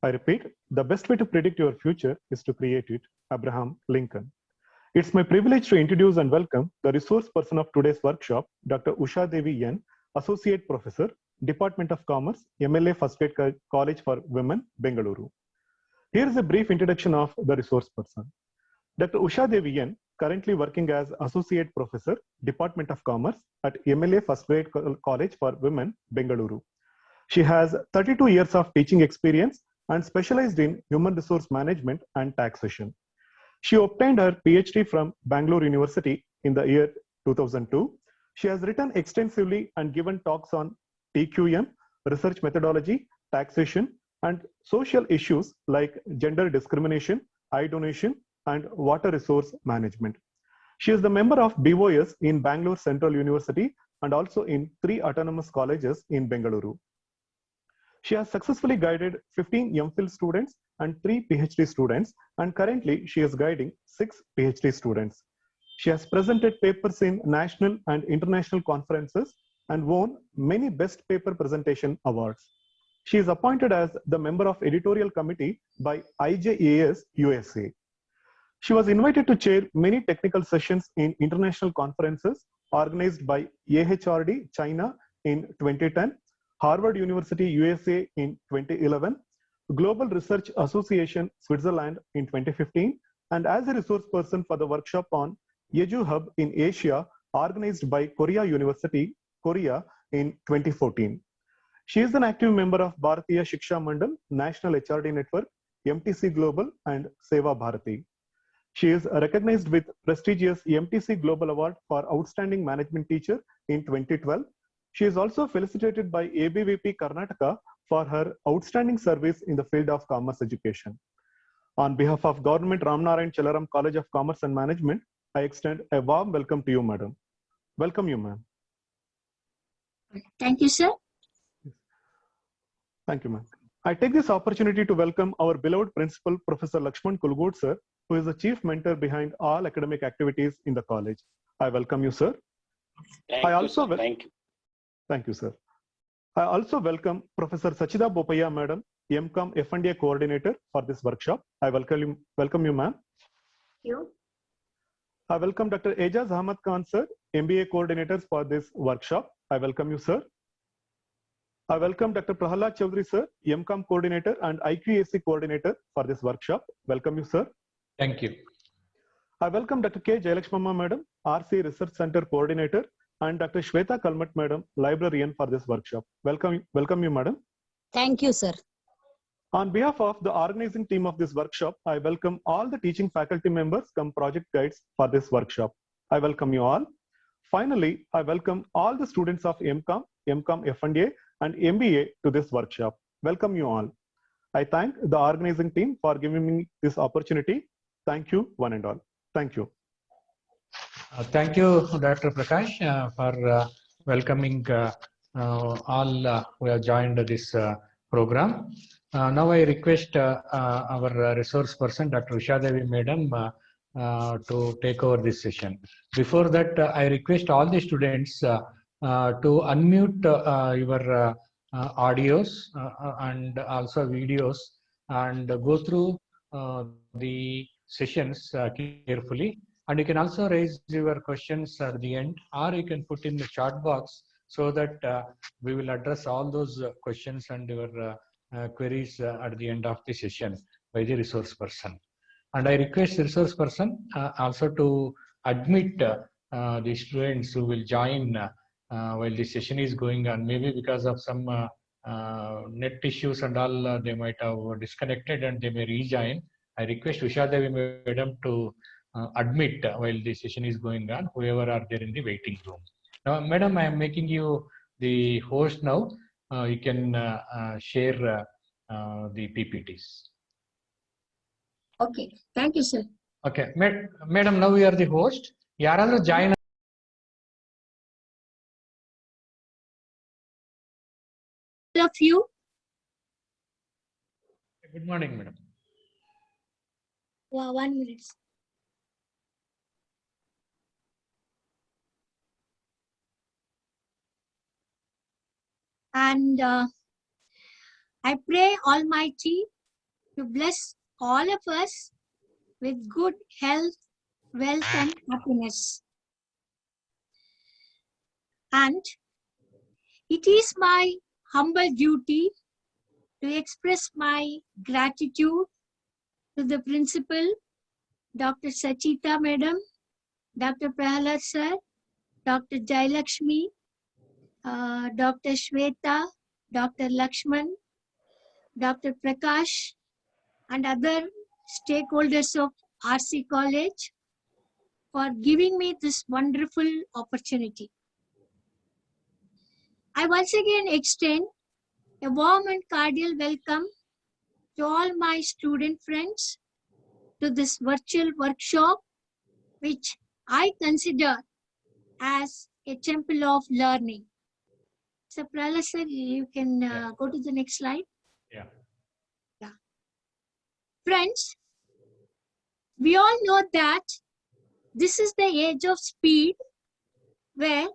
I repeat, the best way to predict your future is to create it. Abraham Lincoln. It's my privilege to introduce and welcome the resource person of today's workshop, Dr. Usha Devi N, Associate Professor, Department of Commerce, MLA First Grade College for Women, Bengaluru. Here is a brief introduction of the resource person. Dr. Usha Devi N, currently working as Associate Professor, Department of Commerce at MLA First Grade College for Women, Bengaluru. She has 32 years of teaching experience and specialized in human resource management and taxation. She obtained her PhD from Bangalore University in the year 2002. She has written extensively and given talks on TQM, research methodology, taxation, and social issues like gender discrimination, I-donation, and water resource management. She is the member of BOS in Bangalore Central University and also in 3 autonomous colleges in Bengaluru. She has successfully guided 15 MPhil students and 3 PhD students, and currently she is guiding 6 PhD students. She has presented papers in national and international conferences and won many Best Paper Presentation awards. She is appointed as the member of editorial committee by IJAS USA. She was invited to chair many technical sessions in international conferences organized by AHRD China in 2010, Harvard University USA in 2011, Global Research Association Switzerland in 2015, and as a resource person for the workshop on Jeju Hub in Asia organized by Korea University, Korea in 2014. She is an active member of Bharatiya Shiksha Mandal, National HRD Network, MTC Global, and Seva Bharati. She is recognized with prestigious MTC Global Award for Outstanding Management Teacher in 2012. She is also felicitated by ABVP Karnataka for her outstanding service in the field of commerce education. On behalf of Government Ramnarayan Chalaram College of Commerce and Management, I extend a warm welcome to you, madam. Welcome you, ma'am. Thank you, sir. Thank you, ma'am. I take this opportunity to welcome our beloved principal, Professor Lakshman Kulgod, sir, who is the chief mentor behind all academic activities in the college. I welcome you, sir. Thank you, sir. I also welcome Professor Sachida Bopaya, madam, MCOM F&A coordinator for this workshop. I welcome you, ma'am. Thank you. I welcome Dr. Ejaz Ahmad Khan, sir, MBA coordinators for this workshop. I welcome you, sir. I welcome Dr. Prahalad Chaudhary, sir, MCOM coordinator and IQAC coordinator for this workshop. Welcome you, sir. Thank you. I welcome Dr. K. Jayalakshmama, madam, RC Research Center coordinator, and Dr. Shweta Kalmat, madam, librarian for this workshop. Welcome you, madam. Thank you, sir. On behalf of the organizing team of this workshop, I welcome all the teaching faculty members come project guides for this workshop. I welcome you all. Finally, I welcome all the students of MCOM, MCOM F&A, and MBA to this workshop. Welcome you all. I thank the organizing team for giving me this opportunity. Thank you, one and all. Thank you. Thank you, Dr. Prakash, for welcoming all who have joined this program. Now I request our resource person, Dr. Usha Devi Madam, to take over this session. Before that, I request all the students to unmute your audios and also videos and go through the sessions carefully. And you can also raise your questions at the end, or you can put in the chat box so that we will address all those questions and your queries at the end of the session by the resource person. And I request the resource person also to admit the students who will join while the session is going on. Maybe because of some net issues and all, they might have disconnected and they may rejoin. I request Usha Devi Madam to admit while the session is going on, whoever are there in the waiting room. Now, Madam, I am making you the host now. You can share the PPTs. Okay, thank you, sir. Okay, Madam, now we are the host. Yarandu join. Of you. Good morning, Madam. Wow, 1 minute. And I pray Almighty to bless all of us with good health, wealth, and happiness. And it is my humble duty to express my gratitude to the principal, Dr. Sachita Madam, Dr. Prahalad Sir, Dr. Jailakshmi, Dr. Shweta, Dr. Lakshman, Dr. Prakash, and other stakeholders of RC College for giving me this wonderful opportunity. I once again extend a warm and cordial welcome to all my student friends to this virtual workshop, which I consider as a temple of learning. So, Prahalad sir, you can go to the next slide. Yeah. Friends, we all know that this is the age of speed where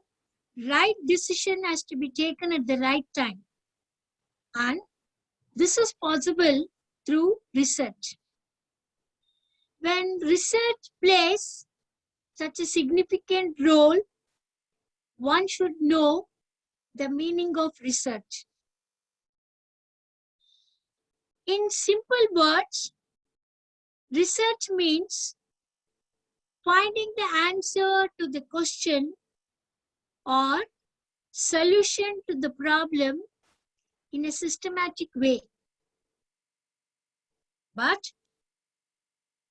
right decision has to be taken at the right time. And this is possible through research. When research plays such a significant role, one should know the meaning of research. In simple words, research means finding the answer to the question or solution to the problem in a systematic way. But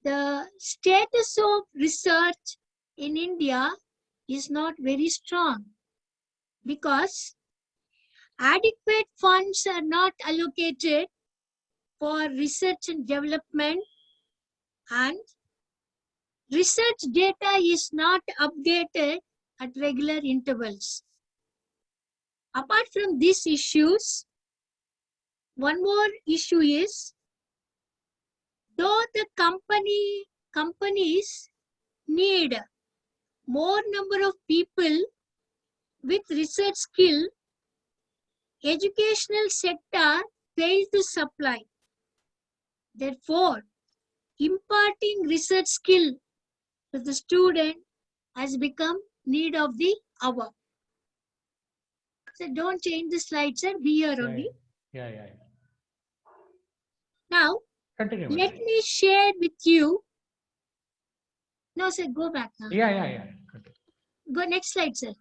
the status of research in India is not very strong because adequate funds are not allocated for research and development, and research data is not updated at regular intervals. Apart from these issues, one more issue is, though the companies need more number of people with research skill, educational sector fails to supply. Therefore, imparting research skill to the student has become need of the hour. So don't change the slides, sir. Be here only. Yeah. Now, Continue. let me share with you. No, sir, go back now. Yeah. Continue. Go next slide, sir.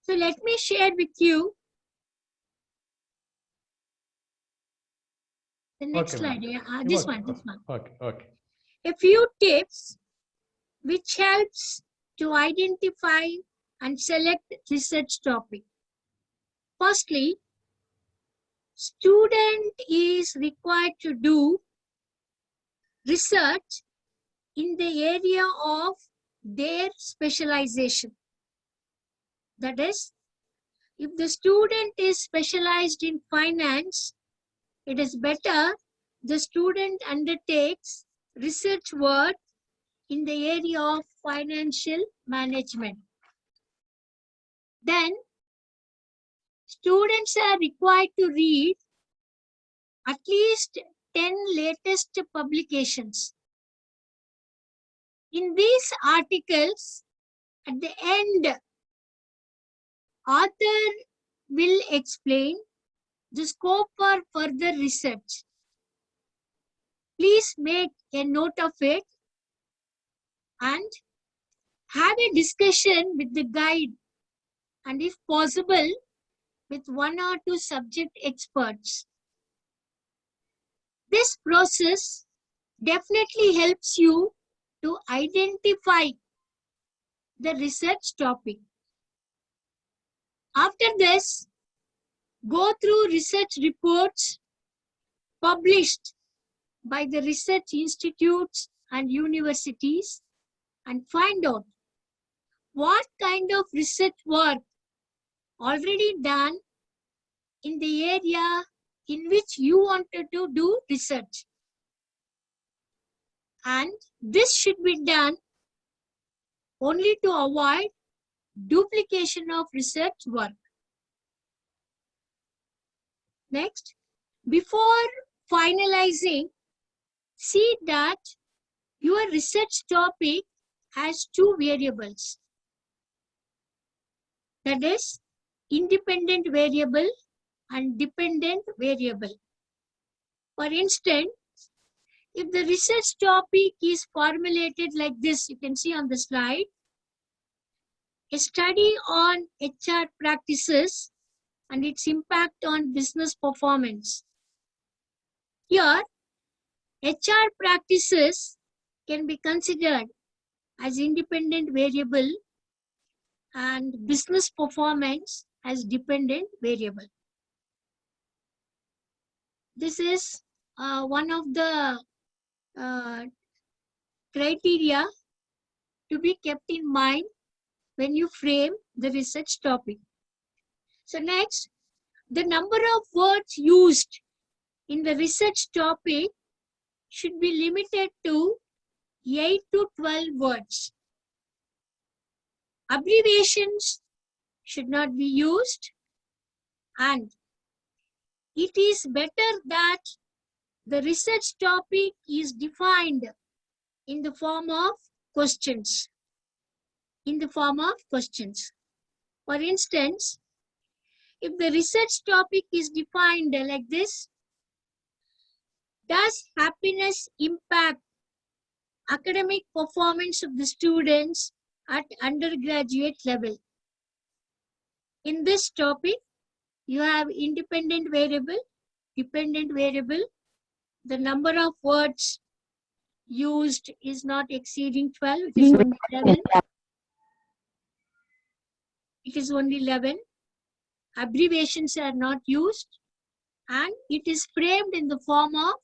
So let me share with you the next slide. Yeah, this one. Okay. A few tips which helps to identify and select research topic. Firstly, student is required to do research in the area of their specialization. That is, if the student is specialized in finance, it is better the student undertakes research work in the area of financial management. Then, students are required to read at least 10 latest publications. In these articles, at the end, author will explain the scope for further research. Please make a note of it and have a discussion with the guide, and if possible, with 1 or 2 subject experts. This process definitely helps you to identify the research topic. After this, go through research reports published by the research institutes and universities and find out what kind of research work already done in the area in which you wanted to do research. And this should be done only to avoid duplication of research work. Next, before finalizing, see that your research topic has two variables. That is, independent variable and dependent variable. For instance, if the research topic is formulated like this, you can see on the slide, a study on HR practices and its impact on business performance. Here, HR practices can be considered as independent variable and business performance as dependent variable. This is one of the criteria to be kept in mind when you frame the research topic. So next, the number of words used in the research topic should be limited to 8 to 12 words. Abbreviations should not be used, and it is better that the research topic is defined in the form of questions. For instance, if the research topic is defined like this, does happiness impact academic performance of the students at undergraduate level? In this topic, you have independent variable, dependent variable. The number of words used is not exceeding 12, it is only 11. It is only 11. Abbreviations are not used, and it is framed in the form of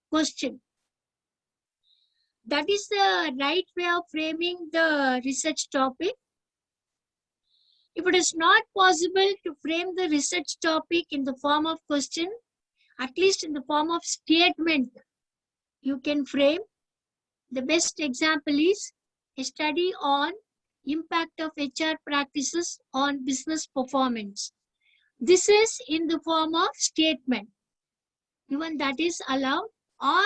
question. That is the right way of framing the research topic. If it is not possible to frame the research topic in the form of question, at least in the form of statement, you can frame. The best example is a study on impact of HR practices on business performance. This is in the form of statement. Even that is allowed, or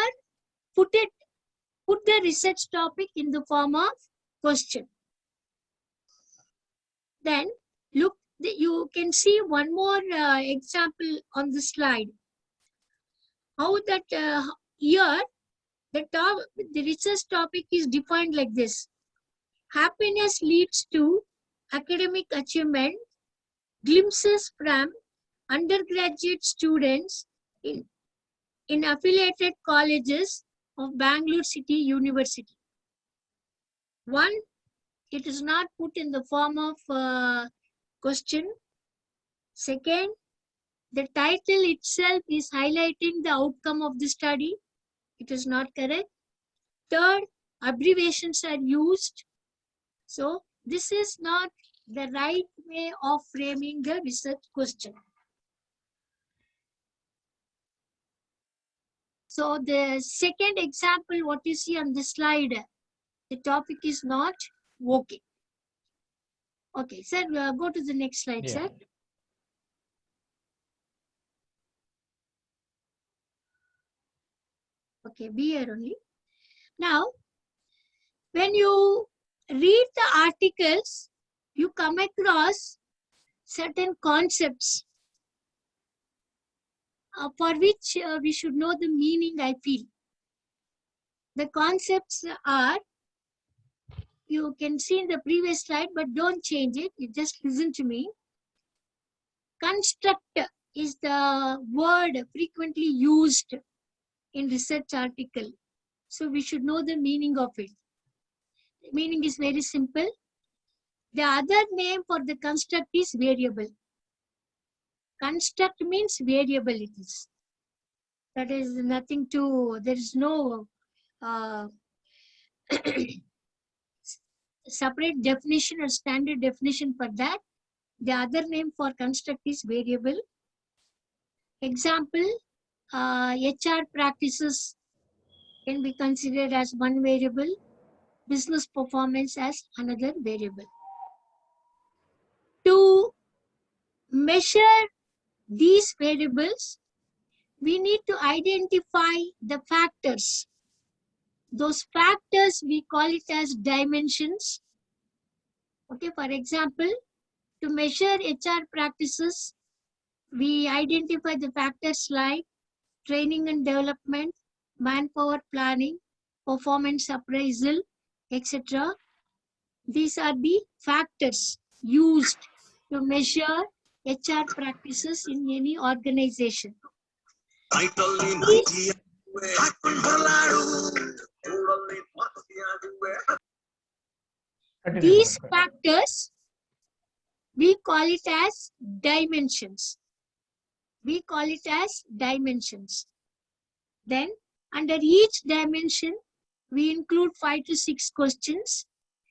put the research topic in the form of question. Then look, you can see one more example on the slide. How that here the research topic is defined like this. Happiness leads to academic achievement, glimpses from undergraduate students in affiliated colleges of Bangalore City University. One, it is not put in the form of question. Second, the title itself is highlighting the outcome of the study. It is not correct. Third, abbreviations are used. So this is not the right way of framing the research question. So the second example, what you see on the slide, the topic is not working. Okay, sir, go to the next slide, sir. Okay, be here only. Now, when you read the articles, you come across certain concepts for which we should know the meaning, I feel. The concepts are, you can see in the previous slide, but don't change it. You just listen to me. Construct is the word frequently used in research article. So we should know the meaning of it. The meaning is very simple. The other name for the construct is variable. Construct means variable it is. That is nothing to, there is no separate definition or standard definition for that. The other name for construct is variable. Example, HR practices can be considered as one variable, business performance as another variable. To measure these variables, we need to identify the factors. Those factors, we call it as dimensions. Okay, for example, to measure HR practices, we identify the factors like training and development, manpower planning, performance appraisal, etc. These are the factors used to measure HR practices in any organization. These factors, we call it as dimensions. We call it as dimensions. Then, under each dimension, we include 5 to 6 questions,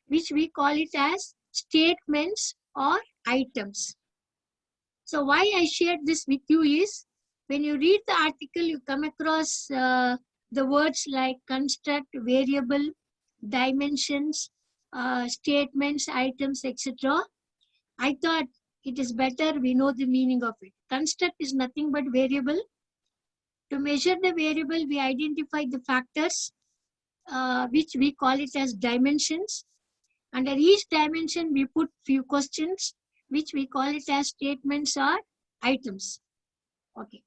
which we call it as statements or items. So why I shared this with you is, when you read the article, you come across the words like construct, variable, dimensions, statements, items, etc. I thought it is better we know the meaning of it. Construct is nothing but variable. To measure the variable, we identify the factors, which we call it as dimensions. Under each dimension, we put few questions, which we call it as statements or items. Okay.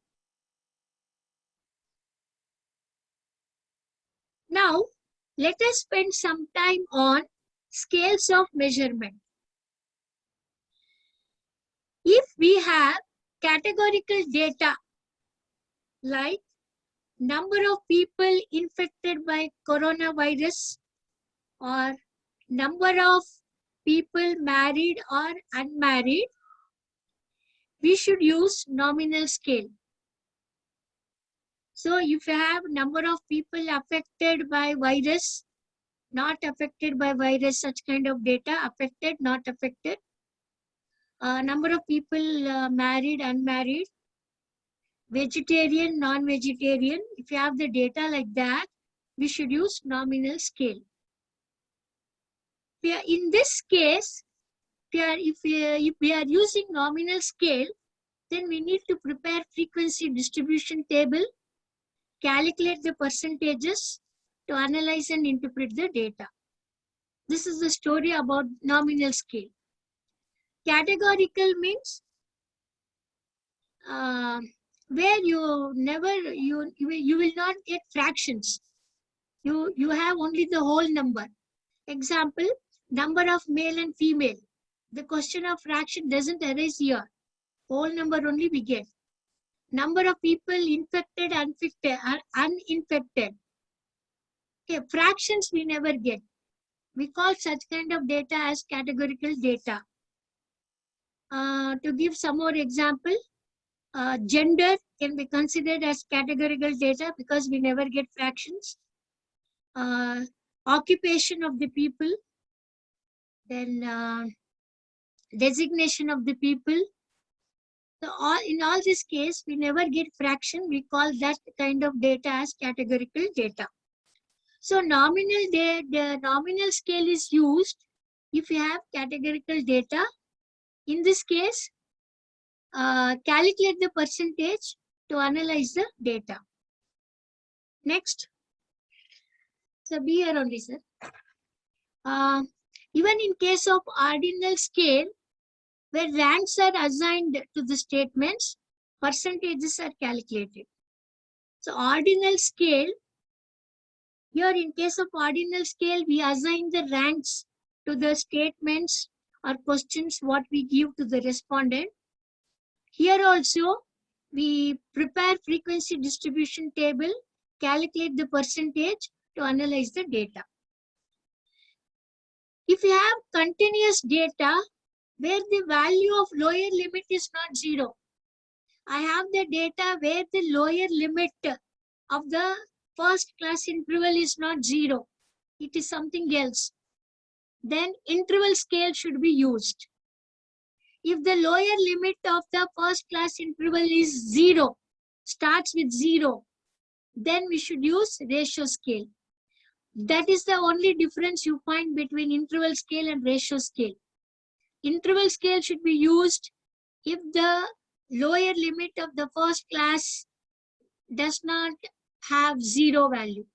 Now, let us spend some time on scales of measurement. If we have categorical data like number of people infected by coronavirus or number of people married or unmarried, we should use nominal scale. So if you have number of people affected by virus, not affected by virus, such kind of data, affected, not affected, number of people married, unmarried, vegetarian, non-vegetarian, if you have the data like that, we should use nominal scale. In this case, if we are using nominal scale, then we need to prepare frequency distribution table, calculate the percentages to analyze and interpret the data. This is the story about nominal scale. Categorical means where you will not get fractions. You have only the whole number. Example, number of male and female. The question of fraction doesn't arise here. Whole number only we get. Number of people infected, uninfected. Okay, fractions we never get. We call such kind of data as categorical data. To give some more example, gender can be considered as categorical data because we never get fractions. Occupation of the people, then designation of the people. So in all this case, we never get fraction. We call that kind of data as categorical data. So the nominal scale is used if you have categorical data. In this case, calculate the percentage to analyze the data. Next. So be here only, sir. Even in case of ordinal scale, where ranks are assigned to the statements, percentages are calculated. So ordinal scale, here in case of ordinal scale, we assign the ranks to the statements or questions what we give to the respondent. Here also, we prepare frequency distribution table, calculate the percentage to analyze the data. If you have continuous data where the value of lower limit is not 0, I have the data where the lower limit of the first class interval is not 0, it is something else, then interval scale should be used. If the lower limit of the first class interval is 0, starts with 0, then we should use ratio scale. That is the only difference you find between interval scale and ratio scale. Interval scale should be used if the lower limit of the first class does not have zero value.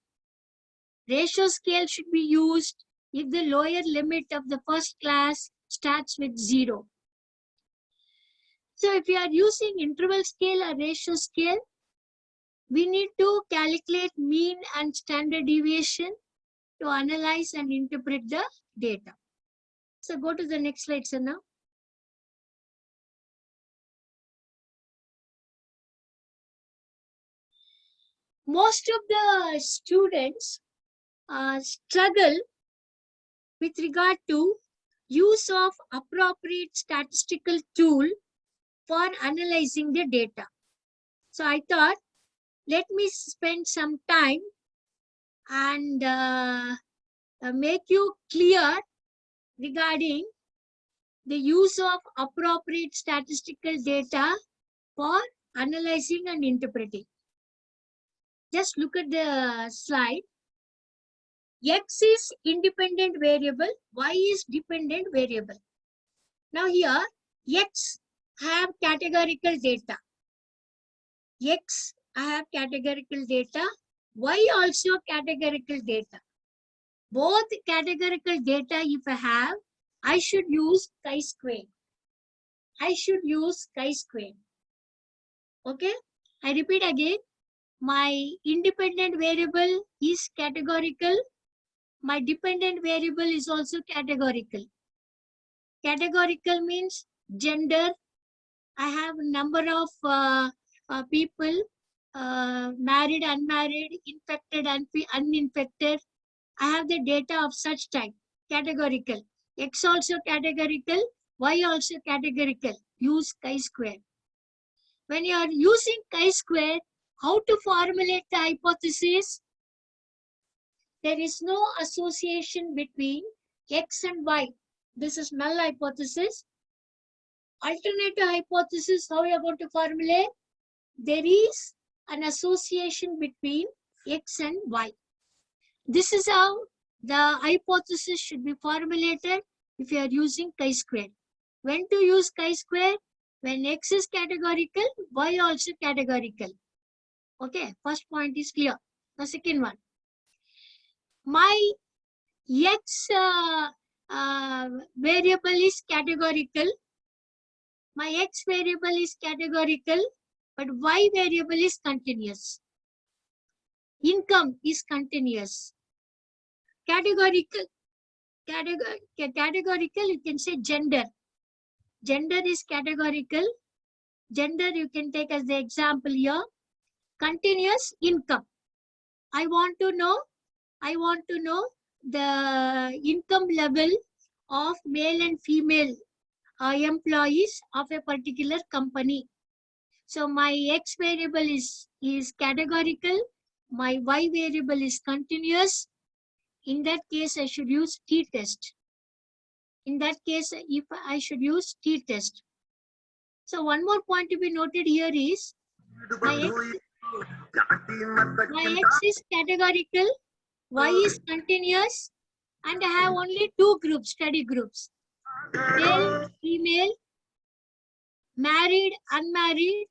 Ratio scale should be used if the lower limit of the first class starts with 0. So if you are using interval scale or ratio scale, we need to calculate mean and standard deviation to analyze and interpret the data. So go to the next slide, sir, now. Most of the students struggle with regard to use of appropriate statistical tool for analyzing the data. So I thought, let me spend some time and make you clear regarding the use of appropriate statistical data for analyzing and interpreting. Just look at the slide. X is independent variable, Y is dependent variable. Now here, X have categorical data. X I have categorical data, Y also categorical data. Both categorical data if I have, I should use chi-square. I should use chi-square. Okay, I repeat again. My independent variable is categorical. My dependent variable is also categorical. Categorical means gender. I have number of people, married, unmarried, infected, uninfected. I have the data of such type, categorical. X also categorical, Y also categorical. Use chi-square. When you are using chi-square, how to formulate the hypothesis? There is no association between X and Y. This is null hypothesis. Alternative hypothesis, how you are going to formulate? There is an association between X and Y. This is how the hypothesis should be formulated if you are using chi-square. When to use chi-square? When X is categorical, Y also categorical. Okay, first point is clear. The second one. My X variable is categorical. My X variable is categorical, but Y variable is continuous. Income is continuous. Categorical, you can say gender. Gender is categorical. Gender you can take as the example here. Continuous income. I want to know the income level of male and female employees of a particular company. So my X variable is categorical. My Y variable is continuous. In that case, I should use t-test. In that case, if I should use t-test. So one more point to be noted here is my X is categorical, Y is continuous, and I have only two groups, study groups. Male, female, married, unmarried,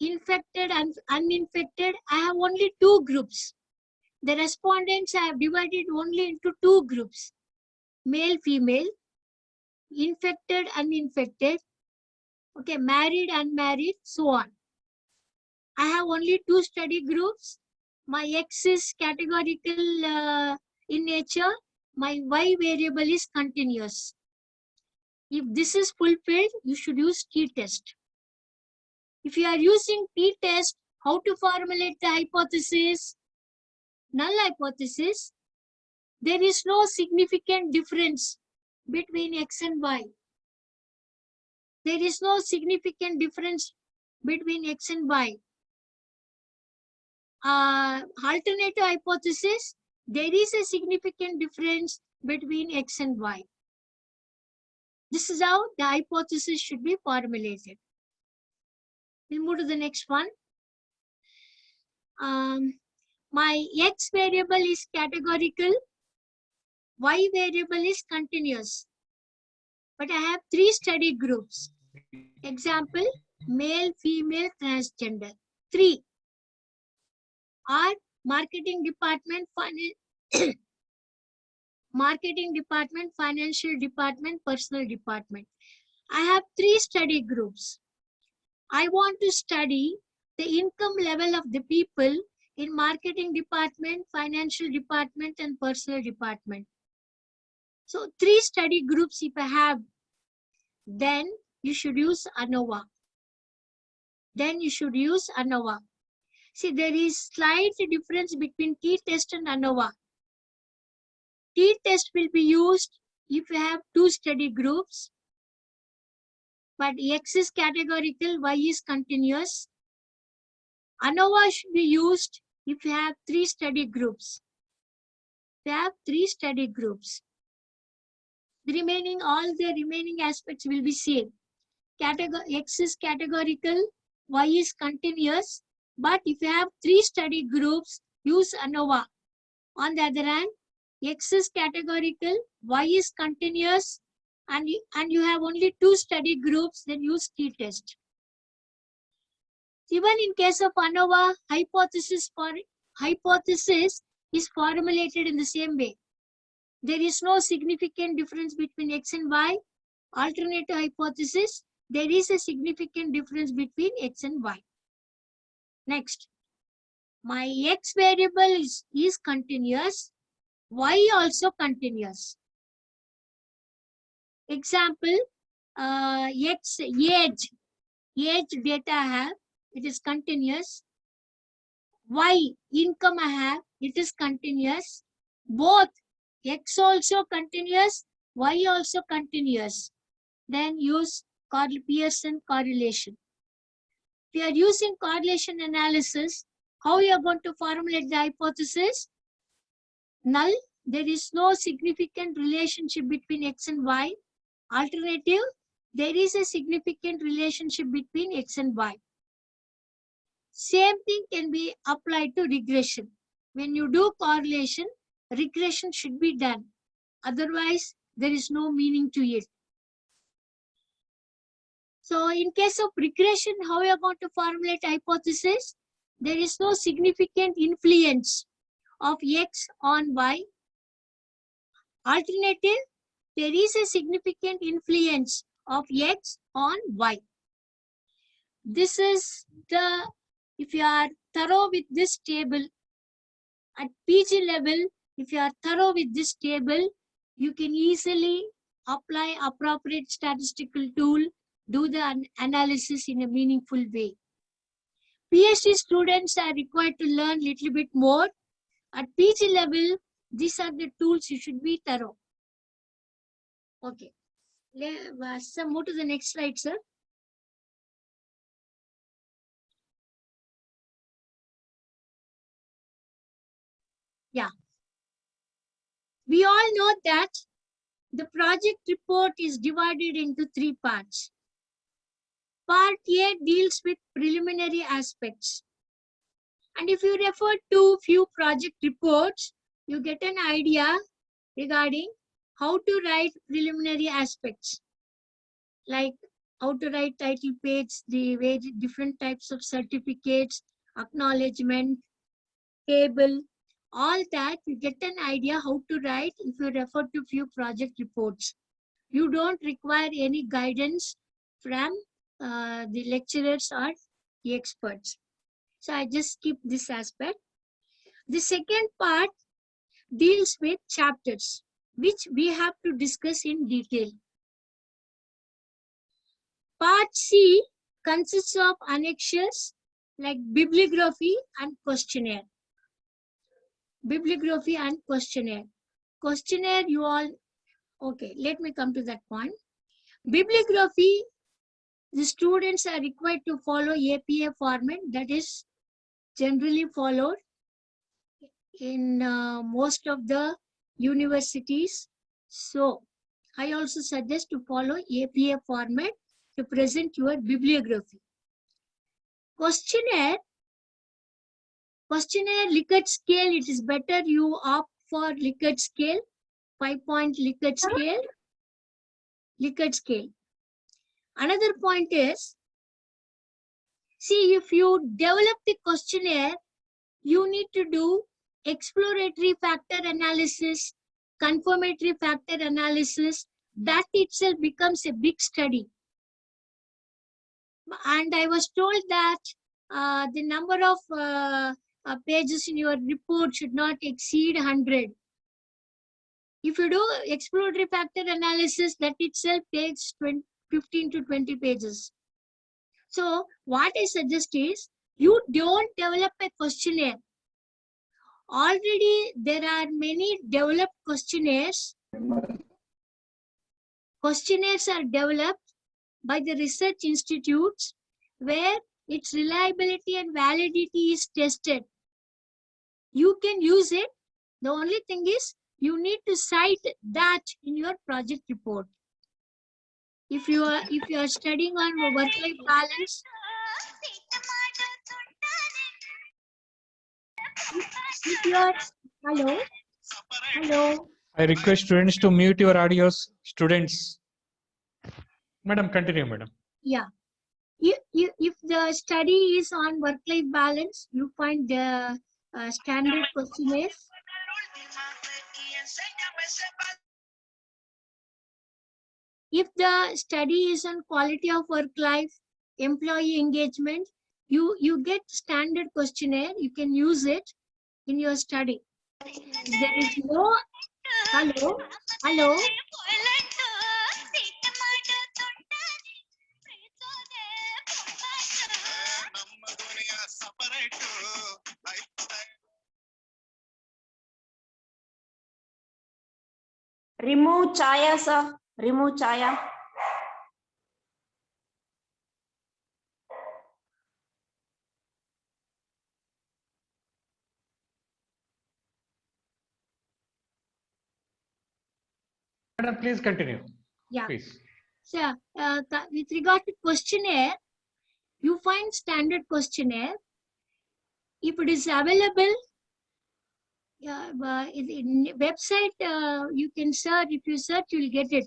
infected, and uninfected. I have only two groups. The respondents I have divided only into two groups. Male, female, infected, uninfected, okay, married, unmarried, so on. I have only two study groups. My X is categorical in nature. My Y variable is continuous. If this is fulfilled, you should use t-test. If you are using t-test, how to formulate the hypothesis? Null hypothesis. There is no significant difference between X and Y. There is no significant difference between X and Y. Alternative hypothesis, there is a significant difference between X and Y. This is how the hypothesis should be formulated. We'll move to the next one. My X variable is categorical, Y variable is continuous. But I have three study groups. Example, male, female, transgender. 3. or marketing department, marketing department, financial department, personal department. I have 3 study groups. I want to study the income level of the people in marketing department, financial department, and personal department. So 3 study groups if I have, then you should use ANOVA. Then you should use ANOVA. See, there is slight difference between t-test and ANOVA. T-test will be used if you have 2 study groups, but X is categorical, Y is continuous. ANOVA should be used if you have 3 study groups. If you have 3 study groups, all the remaining aspects will be same. X is categorical, Y is continuous, but if you have 3 study groups, use ANOVA. On the other hand, X is categorical, Y is continuous, and you have only 2 study groups, then use t-test. Even in case of ANOVA, hypothesis is formulated in the same way. There is no significant difference between X and Y. Alternative hypothesis, there is a significant difference between X and Y. Next, my X variable is continuous, Y also continuous. Example, X age data I have, it is continuous. Y income I have, it is continuous. Both X also continuous, Y also continuous. Then use Pearson correlation. If you are using correlation analysis, how you are going to formulate the hypothesis? Null, there is no significant relationship between X and Y. Alternative, there is a significant relationship between X and Y. Same thing can be applied to regression. When you do correlation, regression should be done. Otherwise, there is no meaning to it. So in case of regression, how you are going to formulate hypothesis? There is no significant influence of X on Y. Alternative, there is a significant influence of X on Y. This is the, if you are thorough with this table, at PG level, if you are thorough with this table, you can easily apply appropriate statistical tool, do the analysis in a meaningful way. PhD students are required to learn little bit more. At PG level, these are the tools you should be thorough. Okay. Let's move to the next slide, sir. Yeah. We all know that the project report is divided into 3 parts. Part A deals with preliminary aspects. And if you refer to few project reports, you get an idea regarding how to write preliminary aspects, like how to write title page, the way different types of certificates, acknowledgement, table, all that you get an idea how to write if you refer to few project reports. You don't require any guidance from the lecturers or the experts. So I just skip this aspect. The second part deals with chapters, which we have to discuss in detail. Part C consists of annexures like bibliography and questionnaire. Bibliography and questionnaire. Questionnaire, you all, okay, let me come to that point. Bibliography, the students are required to follow APA format, that is generally followed in most of the universities. So I also suggest to follow APA format to present your bibliography. Questionnaire Likert scale, it is better you opt for Likert scale, 5-point Likert scale. Another point is, see, if you develop the questionnaire, you need to do exploratory factor analysis, confirmatory factor analysis. That itself becomes a big study. And I was told that the number of pages in your report should not exceed 100. If you do exploratory factor analysis, that itself takes 15 to 20 pages. So what I suggest is, you don't develop a questionnaire. Already there are many developed questionnaires. Questionnaires are developed by the research institutes where its reliability and validity is tested. You can use it. The only thing is, you need to cite that in your project report. If you are studying on work-life balance, if you are hello. I request students to mute your audios. Students, madam, continue, madam. Yeah. If the study is on work-life balance, you find the standard questionnaires. If the study is on quality of work life, employee engagement, you get standard questionnaire. You can use it in your study. There is no hello. Remove Chaya, sir. Remove Chaya. Madam, please continue. Yeah. Please. So, with regard to questionnaire, you find standard questionnaire. If it is available, in website, you can search. If you search, you will get it.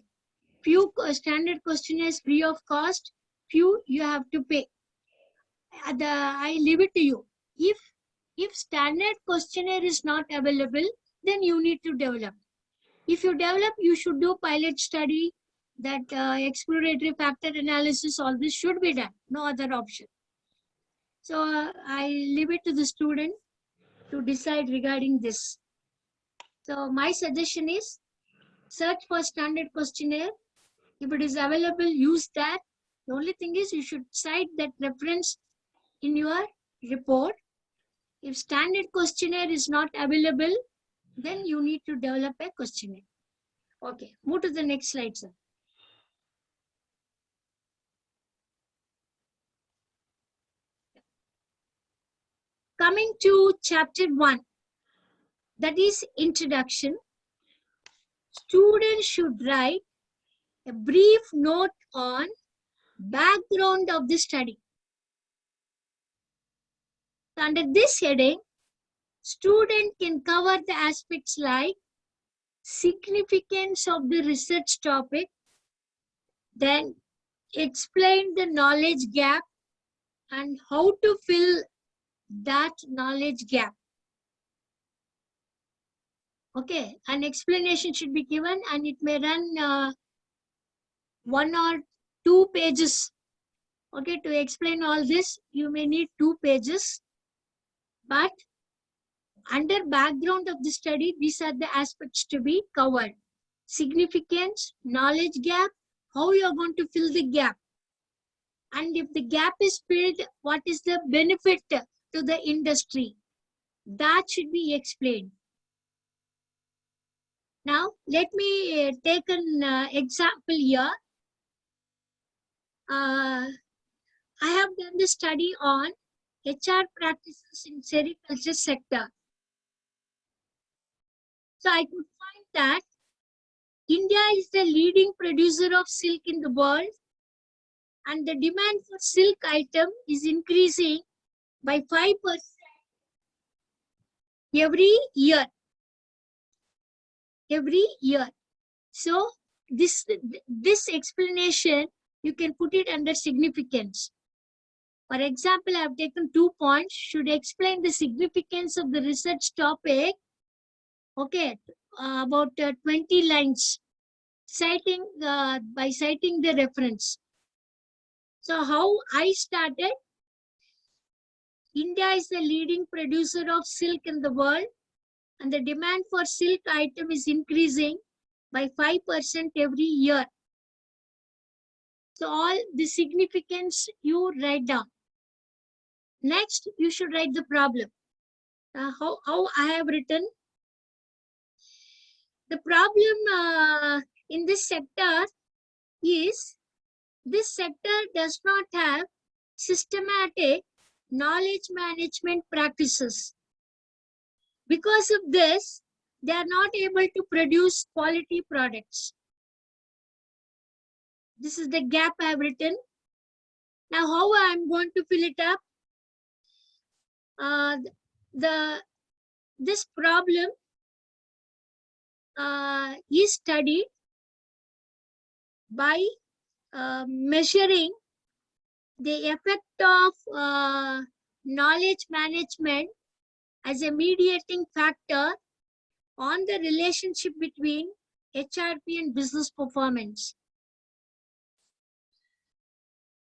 Few standard questionnaires free of cost. Few you have to pay. I leave it to you. If standard questionnaire is not available, then you need to develop. If you develop, you should do pilot study, that exploratory factor analysis, all this should be done. No other option. So I leave it to the student to decide regarding this. So my suggestion is, search for standard questionnaire. If it is available, use that. The only thing is, you should cite that reference in your report. If standard questionnaire is not available, then you need to develop a questionnaire. Okay, move to the next slide, sir. Coming to chapter 1, that is introduction. Students should write a brief note on background of the study. Under this heading, student can cover the aspects like significance of the research topic, then explain the knowledge gap and how to fill that knowledge gap. Okay, an explanation should be given, and it may run 1 or 2 pages. Okay, to explain all this, you may need 2 pages. But under background of the study, these are the aspects to be covered. Significance, knowledge gap, how you are going to fill the gap. And if the gap is filled, what is the benefit to the industry? That should be explained. Now, let me take an example here. I have done the study on HR practices in sericulture sector. So I could find that India is the leading producer of silk in the world, and the demand for silk item is increasing by 5% every year. So this explanation, you can put it under significance. For example, I have taken 2 points. Should explain the significance of the research topic. Okay, about 20 lines, citing by citing the reference. So how I started? India is the leading producer of silk in the world, and the demand for silk item is increasing by 5% every year. So all the significance you write down. Next, you should write the problem. How I have written. The problem in this sector is this sector does not have systematic knowledge management practices. Because of this, they are not able to produce quality products. This is the gap I have written. Now, how I am going to fill it up? This problem is studied by measuring the effect of knowledge management as a mediating factor on the relationship between HRP and business performance.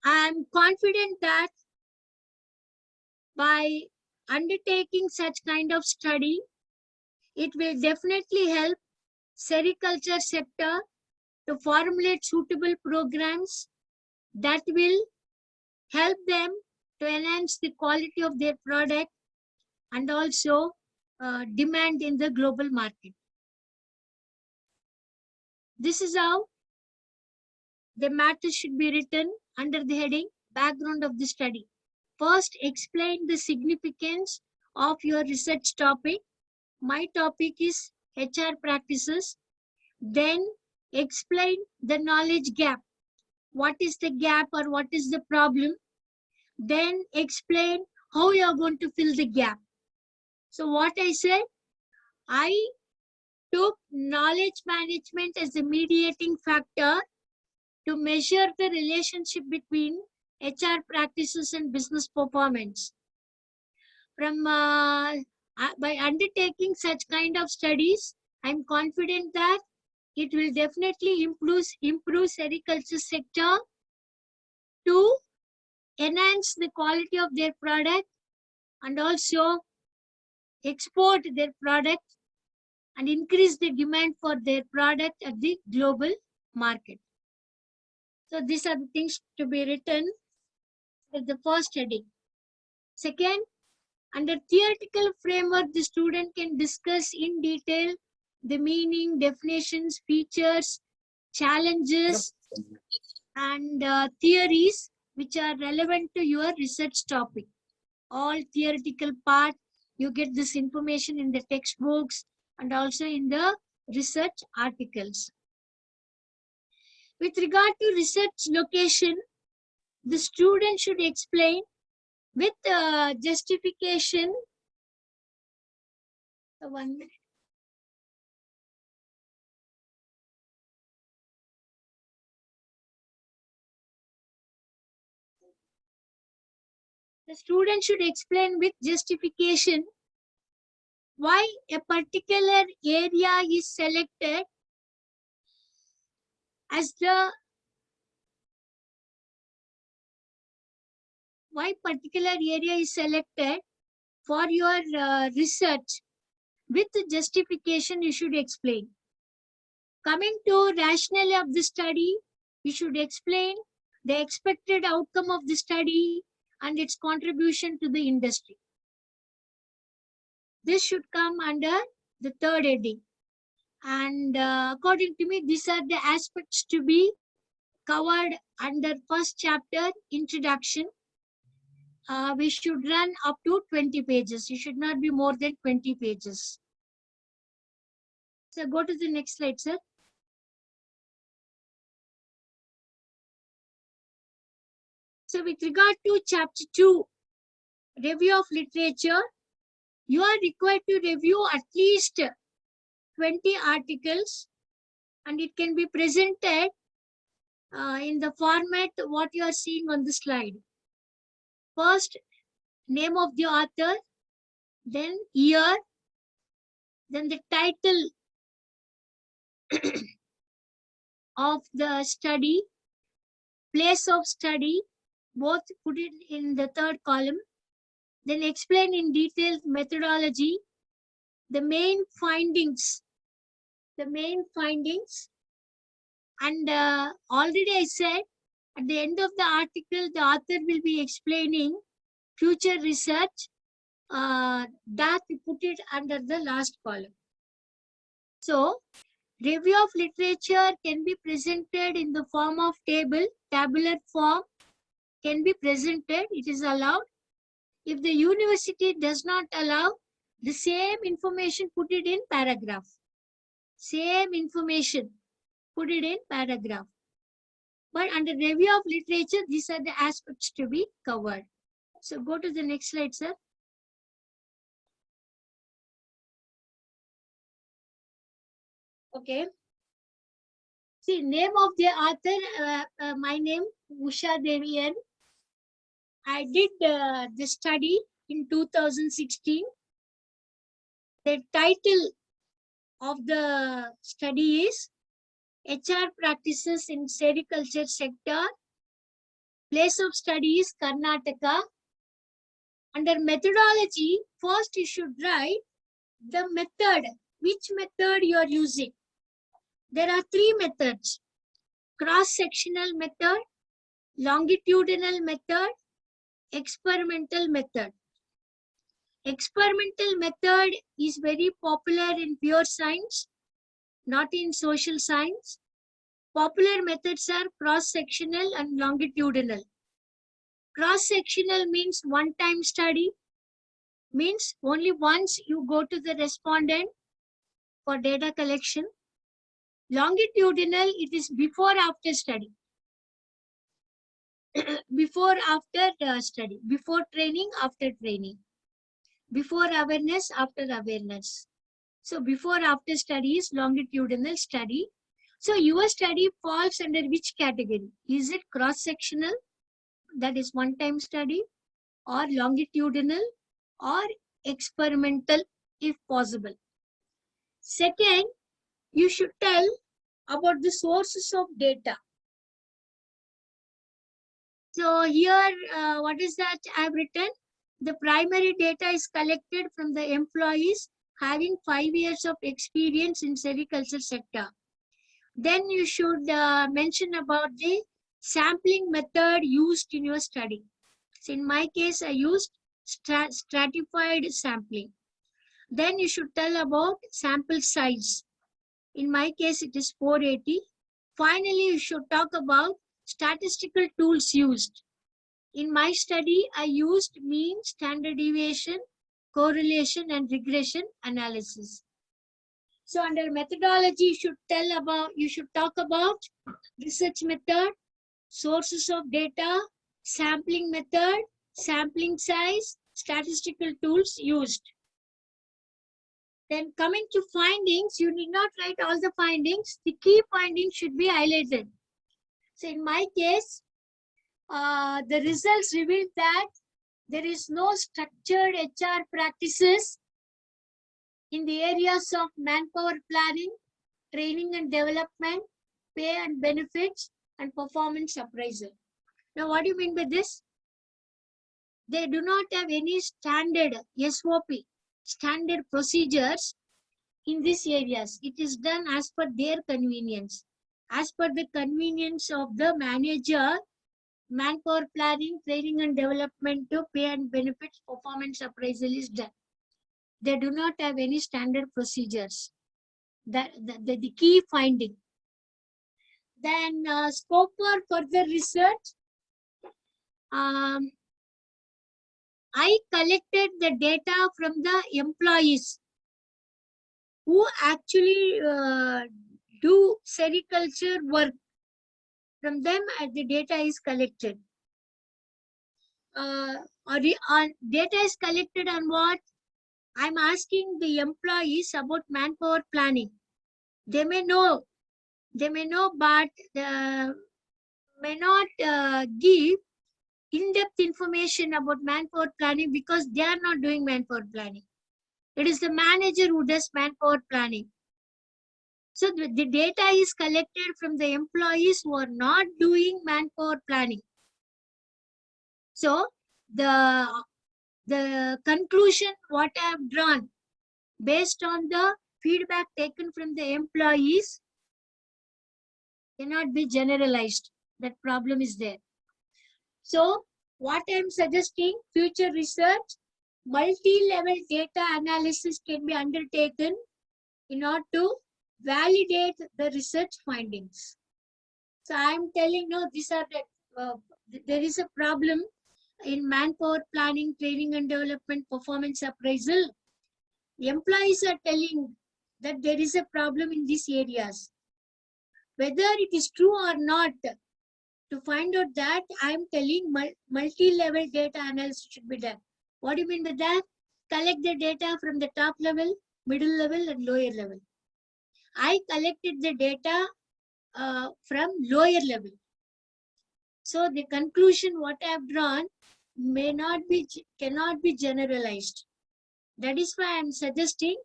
I am confident that by undertaking such kind of study, it will definitely help sericulture sector to formulate suitable programs that will help them to enhance the quality of their product and also demand in the global market. This is how the matter should be written under the heading background of the study. First, explain the significance of your research topic. My topic is HR practices. Then explain the knowledge gap. What is the gap or what is the problem? Then explain how you are going to fill the gap. So what I said, I took knowledge management as a mediating factor to measure the relationship between HR practices and business performance. By undertaking such kind of studies, I'm confident that it will definitely improve sericulture sector to enhance the quality of their product and also export their product and increase the demand for their product at the global market. So these are the things to be written at the first heading. Second, under theoretical framework, the student can discuss in detail the meaning, definitions, features, challenges, and theories which are relevant to your research topic. All theoretical part, you get this information in the textbooks and also in the research articles. With regard to research location, the student should explain with justification. One minute. The student should explain with justification why a particular area is selected as the for your research. With the justification, you should explain. Coming to rationale of the study, you should explain the expected outcome of the study and its contribution to the industry. This should come under the third heading. And according to me, these are the aspects to be covered under first chapter, introduction. We should run up to 20 pages. It should not be more than 20 pages. So go to the next slide, sir. So with regard to chapter 2, review of literature, you are required to review at least 20 articles, and it can be presented in the format what you are seeing on the slide. First, name of the author, then year, then the title of the study, place of study, both put it in the third column. Then explain in detail methodology, the main findings, and already I said at the end of the article, the author will be explaining future research, that we put it under the last column. So, review of literature can be presented in the form of table, tabular form can be presented, it is allowed. If the university does not allow, the same information put it in paragraph. Same information, put it in paragraph. But under review of literature, these are the aspects to be covered. So go to the next slide, sir. Okay. See, name of the author, my name, Usha Devi N. I did the study in 2016. The title of the study is HR Practices in Sericulture Sector. Place of study is Karnataka. Under methodology, first you should write the method, which method you are using. There are three methods: cross-sectional method, longitudinal method, experimental method. Experimental method is very popular in pure science, not in social science. Popular methods are cross-sectional and longitudinal. Cross-sectional means one-time study, means only once you go to the respondent for data collection. Longitudinal, it is before-after study. Before-after study, before training, after training. Before awareness, after awareness. So before-after study is longitudinal study. So your study falls under which category? Is it cross-sectional, that is one-time study, or longitudinal, or experimental if possible? Second, you should tell about the sources of data. So here, what is that I have written? The primary data is collected from the employees having 5 years of experience in sericulture sector. Then you should mention about the sampling method used in your study. So in my case, I used stratified sampling. Then you should tell about sample size. In my case, it is 480. Finally, you should talk about statistical tools used. In my study, I used mean, standard deviation, correlation, and regression analysis. So under methodology, you should talk about research method, sources of data, sampling method, sampling size, statistical tools used. Then coming to findings, you need not write all the findings. The key findings should be highlighted. So in my case, the results revealed that there is no structured HR practices in the areas of manpower planning, training and development, pay and benefits, and performance appraisal. Now, what do you mean by this? They do not have any standard SOP, standard procedures in these areas. It is done as per their convenience. As per the convenience of the manager, manpower planning, training and development to pay and benefits, performance appraisal is done. They do not have any standard procedures. The key finding. Then scope for further research. I collected the data from the employees who actually do sericulture work. From them, the data is collected. Data is collected on what? I'm asking the employees about manpower planning. They may know, but may not give in-depth information about manpower planning because they are not doing manpower planning. It is the manager who does manpower planning. So the data is collected from the employees who are not doing manpower planning. So the conclusion what I have drawn based on the feedback taken from the employees cannot be generalized. That problem is there. So what I am suggesting, future research, multi-level data analysis can be undertaken in order to validate the research findings. So I am telling, no, these are there is a problem in manpower planning, training and development, performance appraisal. The employees are telling that there is a problem in these areas. Whether it is true or not, to find out that, I am telling multi-level data analysis should be done. What do you mean by that? Collect the data from the top level, middle level and lower level. I collected the data from lower level. So the conclusion what I have drawn cannot be generalized. That is why I am suggesting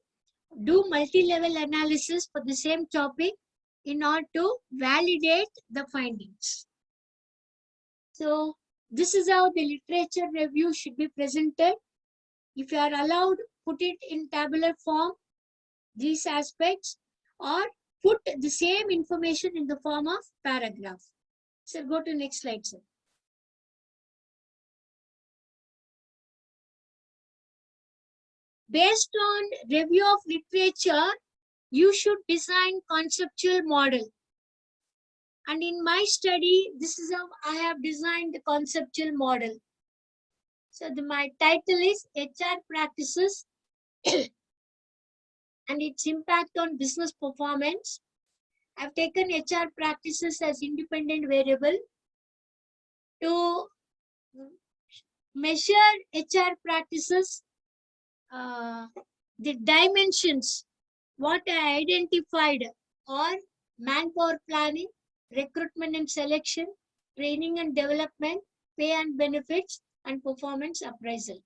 do multi-level analysis for the same topic in order to validate the findings. So this is how the literature review should be presented. If you are allowed, put it in tabular form, these aspects, or put the same information in the form of paragraph. So go to next slide, sir. Based on review of literature, you should design conceptual model. And in my study, this is how I have designed the conceptual model. So my title is HR Practices and its impact on business performance. I've taken HR practices as independent variable to measure HR practices, the dimensions, what I identified are manpower planning, recruitment and selection, training and development, pay and benefits, and performance appraisal.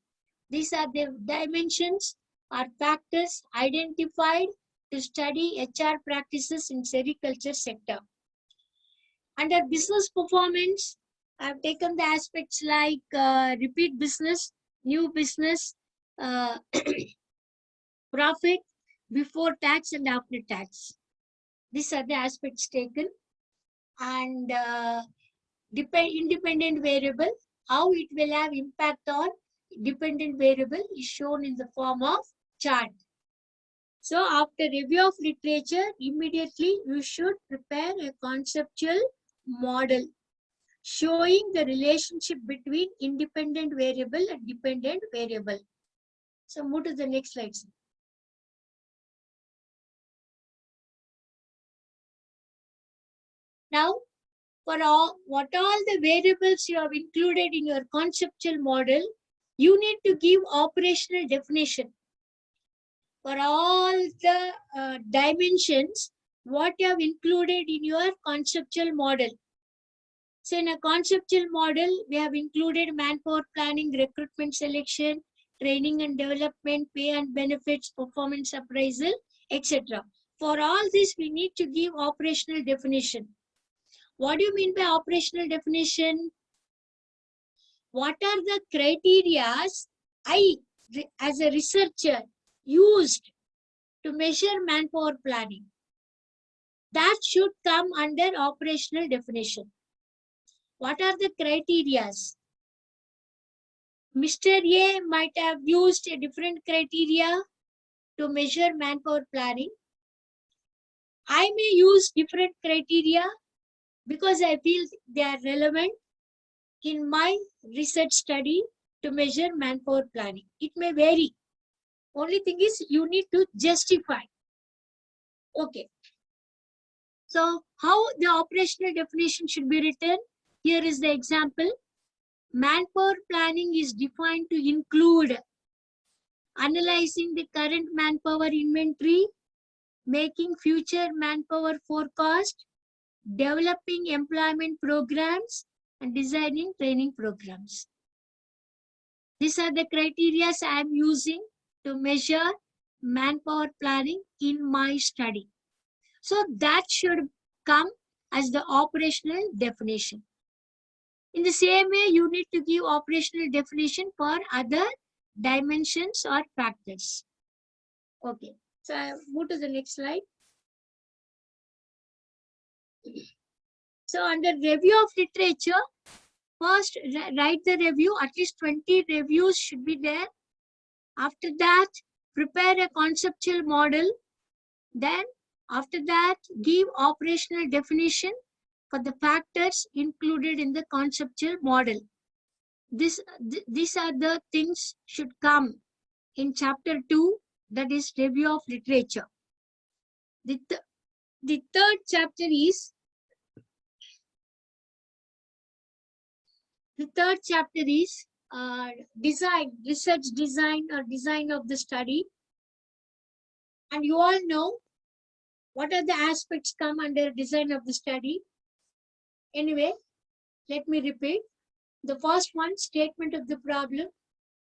These are the dimensions or factors identified to study HR practices in sericulture sector. Under business performance, I have taken the aspects like repeat business, new business, profit before tax and after tax. These are the aspects taken. And independent variable, how it will have impact on dependent variable is shown in the form of chart. So after review of literature, immediately you should prepare a conceptual model showing the relationship between independent variable and dependent variable. So move to the next slide. Now, for what all the variables you have included in your conceptual model, you need to give operational definition. For all the dimensions, what you have included in your conceptual model. So in a conceptual model, we have included manpower planning, recruitment selection, training and development, pay and benefits, performance appraisal, etc. For all this, we need to give operational definition. What do you mean by operational definition? What are the criteria I, as a researcher, used to measure manpower planning? That should come under operational definition. What are the criteria? Mr. A might have used a different criteria to measure manpower planning. I may use different criteria because I feel they are relevant in my research study to measure manpower planning. It may vary. Only thing is you need to justify. Okay. So how the operational definition should be written? Here is the example. Manpower planning is defined to include analyzing the current manpower inventory, making future manpower forecast, developing employment programs, and designing training programs. These are the criteria I am using to measure manpower planning in my study. So that should come as the operational definition. In the same way, you need to give operational definition for other dimensions or factors. Okay, so I move to the next slide. So under review of literature, first write the review, at least 20 reviews should be there. After that, prepare a conceptual model. Then after that, give operational definition for the factors included in the conceptual model. These are the things should come in chapter 2, that is review of literature. The third chapter is design, research design or design of the study. And you all know what are the aspects come under design of the study. Anyway, let me repeat. The first one, statement of the problem,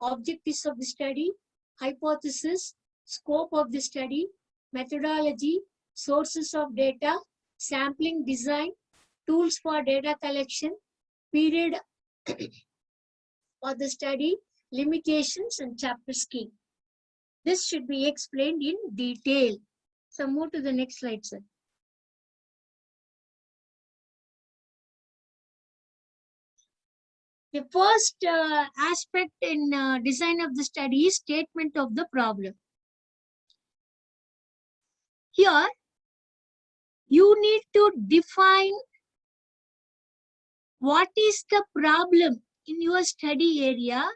objectives of the study, hypothesis, scope of the study, methodology, sources of data, sampling design, tools for data collection, period for the study, limitations, and chapter scheme. This should be explained in detail. So move to the next slide, sir. The first aspect in design of the study is statement of the problem. Here, you need to define what is the problem in your study area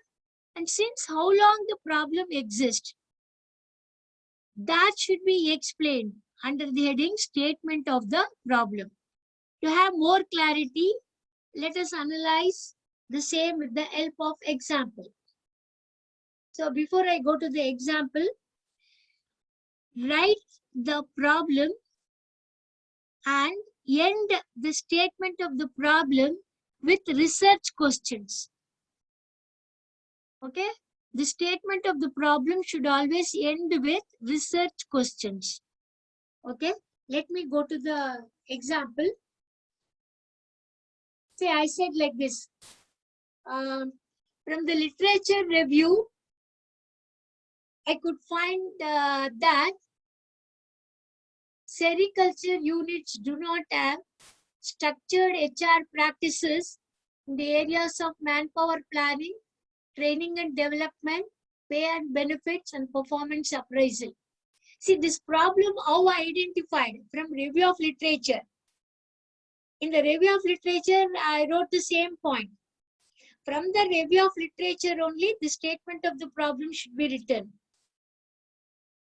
and since how long the problem exists. That should be explained under the heading statement of the problem. To have more clarity, let us analyze the same with the help of example. So before I go to the example, write the problem and end the statement of the problem with research questions. Okay? The statement of the problem should always end with research questions. Okay? Let me go to the example. Say I said like this. From the literature review, I could find that sericulture units do not have structured HR practices in the areas of manpower planning, training and development, pay and benefits, and performance appraisal. See, this problem how I identified from review of literature. In the review of literature, I wrote the same point. From the review of literature only, the statement of the problem should be written.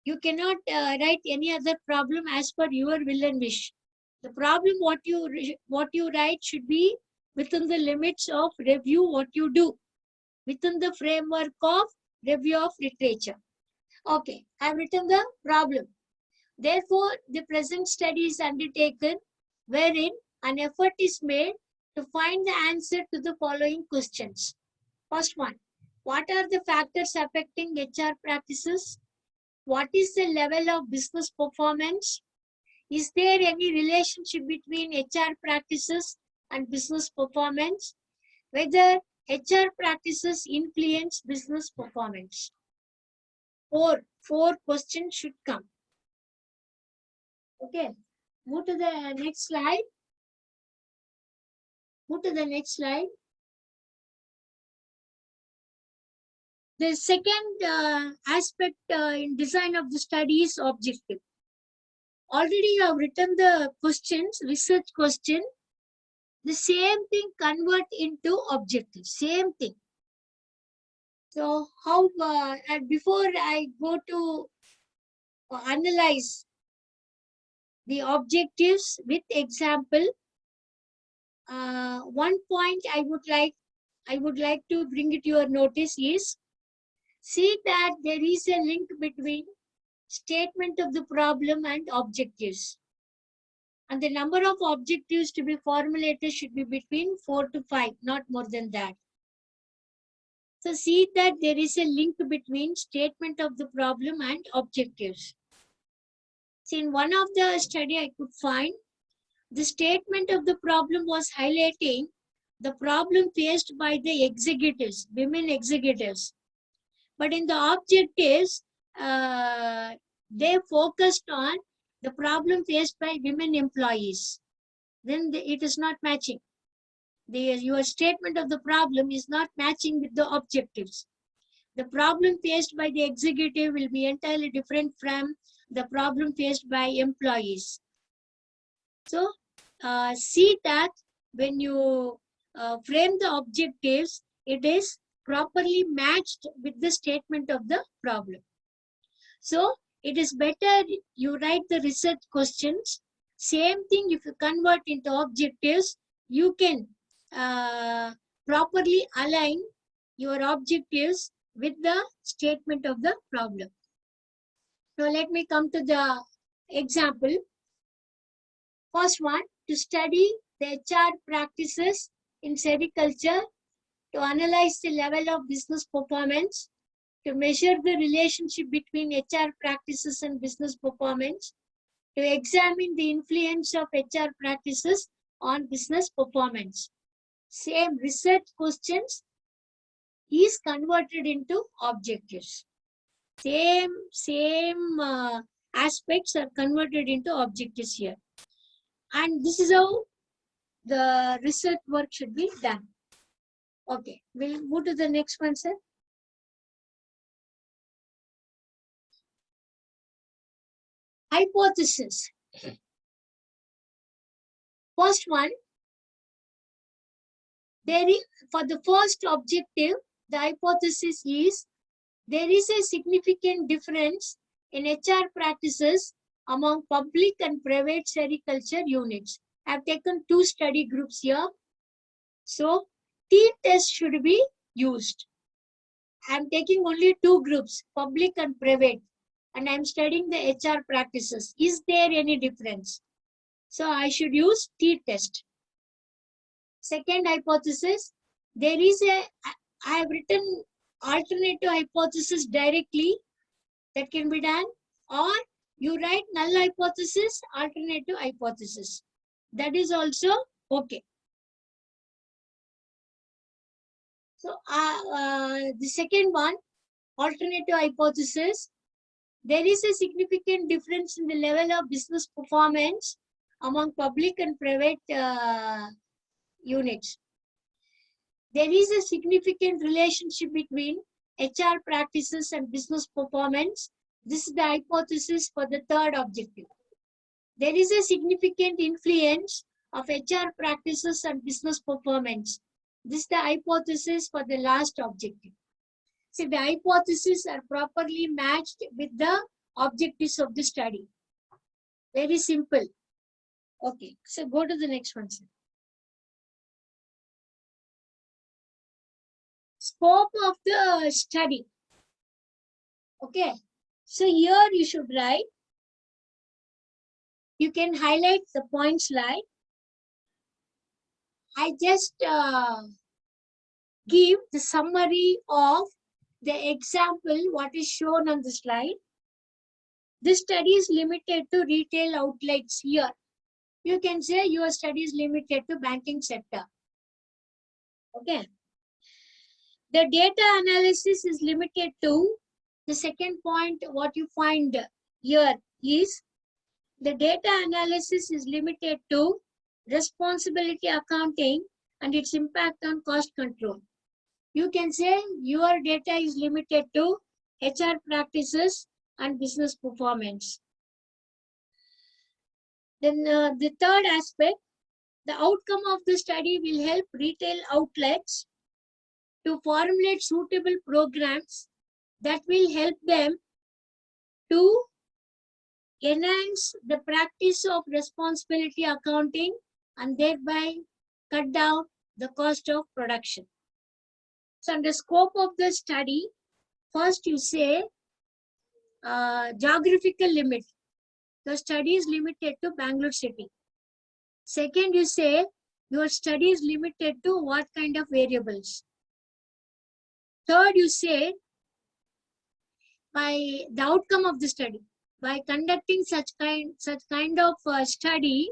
You cannot write any other problem as per your will and wish. The problem what you write should be within the limits of review what you do, within the framework of review of literature. Okay, I have written the problem. Therefore, the present study is undertaken wherein an effort is made to find the answer to the following questions. First one, what are the factors affecting HR practices? What is the level of business performance? Is there any relationship between HR practices and business performance? Whether HR practices influence business performance? Four questions should come. Okay, move to the next slide. Move to the next slide. The second aspect in design of the study is objective. Already you have written the questions, research question. The same thing convert into objective, same thing. So how, and before I go to analyze the objectives with example, one point I would like to bring it to your notice is, see that there is a link between statement of the problem and objectives. And the number of objectives to be formulated should be between 4 to 5, not more than that. So see that there is a link between statement of the problem and objectives. See, in one of the study I could find, the statement of the problem was highlighting the problem faced by the executives, women executives. But in the objectives, they focused on the problem faced by women employees. Then it is not matching. Your statement of the problem is not matching with the objectives. The problem faced by the executive will be entirely different from the problem faced by employees. So see that when you frame the objectives, it is properly matched with the statement of the problem. So it is better you write the research questions. Same thing, if you convert into objectives, you can properly align your objectives with the statement of the problem. Now let me come to the example. First one, to study the HR practices in sericulture, to analyze the level of business performance, to measure the relationship between HR practices and business performance, to examine the influence of HR practices on business performance. Same research questions is converted into objectives. Same aspects are converted into objectives here. And this is how the research work should be done. Okay, we'll move to the next one, sir. Hypothesis. First one, for the first objective, the hypothesis is there is a significant difference in HR practices among public and private sericulture units. I have taken 2 study groups here. So t-test should be used. I am taking only 2 groups, public and private, and I am studying the HR practices. Is there any difference? So I should use t-test. Second hypothesis, I have written alternative hypothesis directly, that can be done, or you write null hypothesis, alternative hypothesis. That is also okay. So the second one, alternative hypothesis, there is a significant difference in the level of business performance among public and private units. There is a significant relationship between HR practices and business performance. This is the hypothesis for the third objective. There is a significant influence of HR practices and business performance. This is the hypothesis for the last objective. So the hypotheses are properly matched with the objectives of the study. Very simple. Okay, so go to the next one, sir. Scope of the study. Okay, so here you should write, you can highlight the points like, I just give the summary of the example what is shown on the slide. This study is limited to retail outlets here. You can say your study is limited to banking sector. Okay. The data analysis is limited to, the second point what you find here is, the data analysis is limited to responsibility accounting and its impact on cost control. You can say your data is limited to HR practices and business performance. Then the third aspect, the outcome of the study will help retail outlets to formulate suitable programs that will help them to enhance the practice of responsibility accounting and thereby cut down the cost of production. So under scope of the study, first you say geographical limit. The study is limited to Bangalore city. Second, you say your study is limited to what kind of variables. Third, you say by the outcome of the study. By conducting such kind of study,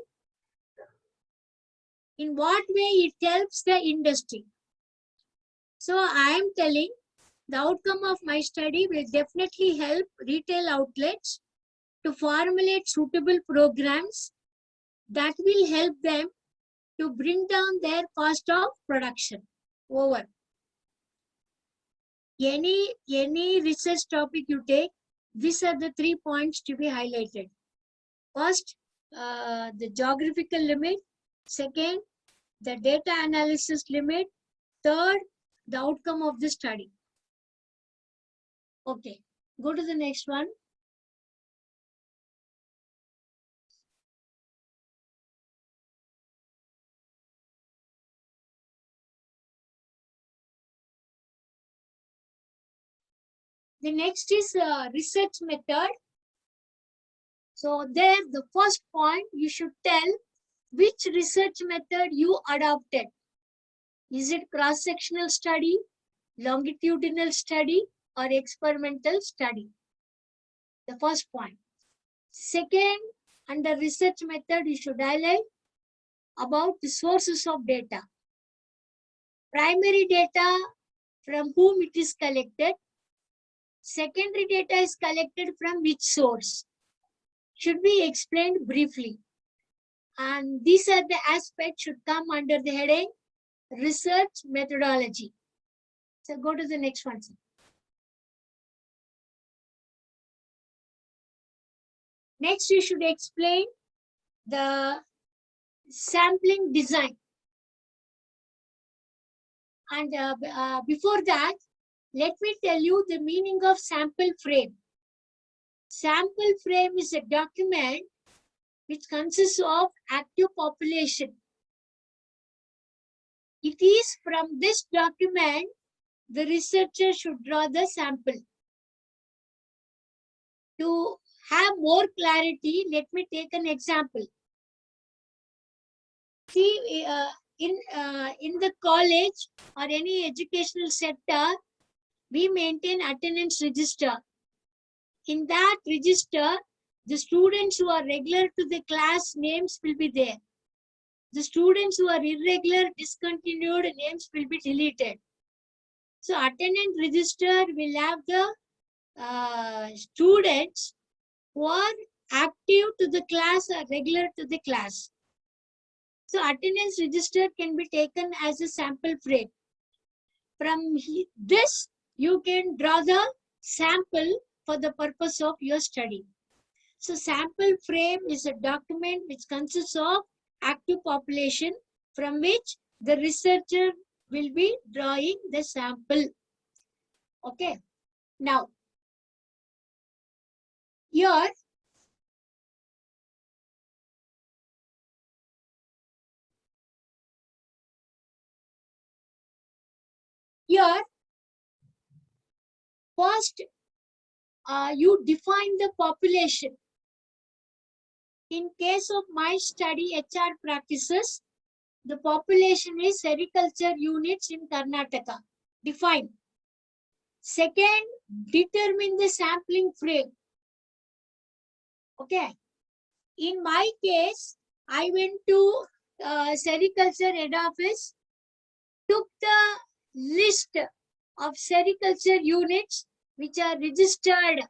in what way it helps the industry. So I am telling the outcome of my study will definitely help retail outlets to formulate suitable programs that will help them to bring down their cost of production. Over. Any research topic you take, these are the 3 points to be highlighted. First, the geographical limit. Second, the data analysis limit. Third, the outcome of the study. Okay, go to the next one. The next is research method. So there, the first point, you should tell which research method you adopted. Is it cross-sectional study, longitudinal study, or experimental study? The first point. Second, under research method, you should highlight about the sources of data. Primary data, from whom it is collected. Secondary data is collected from which source? Should be explained briefly. And these are the aspects should come under the heading research methodology. So go to the next one. Next, you should explain the sampling design. And before that, let me tell you the meaning of sample frame. Sample frame is a document which consists of active population. It is from this document the researcher should draw the sample. To have more clarity, let me take an example. See, in the college or any educational sector, we maintain attendance register. In that register, the students who are regular to the class names will be there. The students who are irregular, discontinued names will be deleted. So attendance register will have the students who are active to the class or regular to the class. So attendance register can be taken as a sample frame. From this, you can draw the sample for the purpose of your study. So sample frame is a document which consists of active population from which the researcher will be drawing the sample. Okay. Now, here, first, you define the population. In case of my study, HR practices, the population is sericulture units in Karnataka. Define. Second, determine the sampling frame. Okay. In my case, I went to sericulture head office, took the list of sericulture units which are registered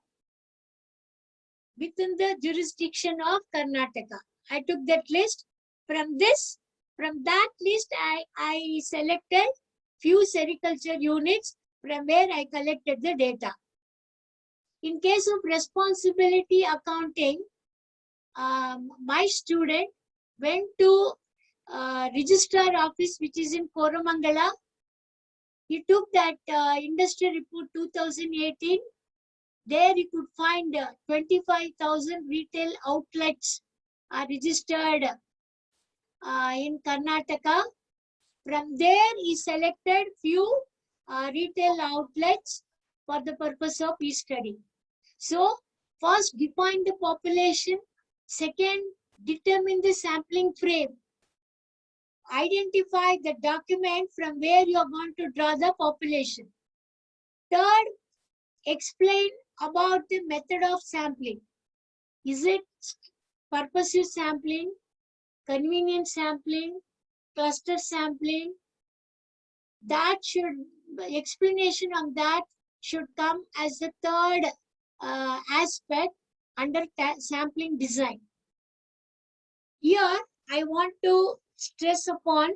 within the jurisdiction of Karnataka. I took that list. From that list, I selected few sericulture units from where I collected the data. In case of responsibility accounting, my student went to registrar office which is in Koramangala. He took that industry report 2018. There you could find 25,000 retail outlets are registered in Karnataka. From there, he selected few retail outlets for the purpose of his study. So, first define the population. Second, determine the sampling frame. identify the document from where you are going to draw the population. Third, explain about the method of sampling. Is it purposive sampling, convenient sampling, cluster sampling? That should, explanation of that should come as the third aspect under sampling design. Here, I want to stress upon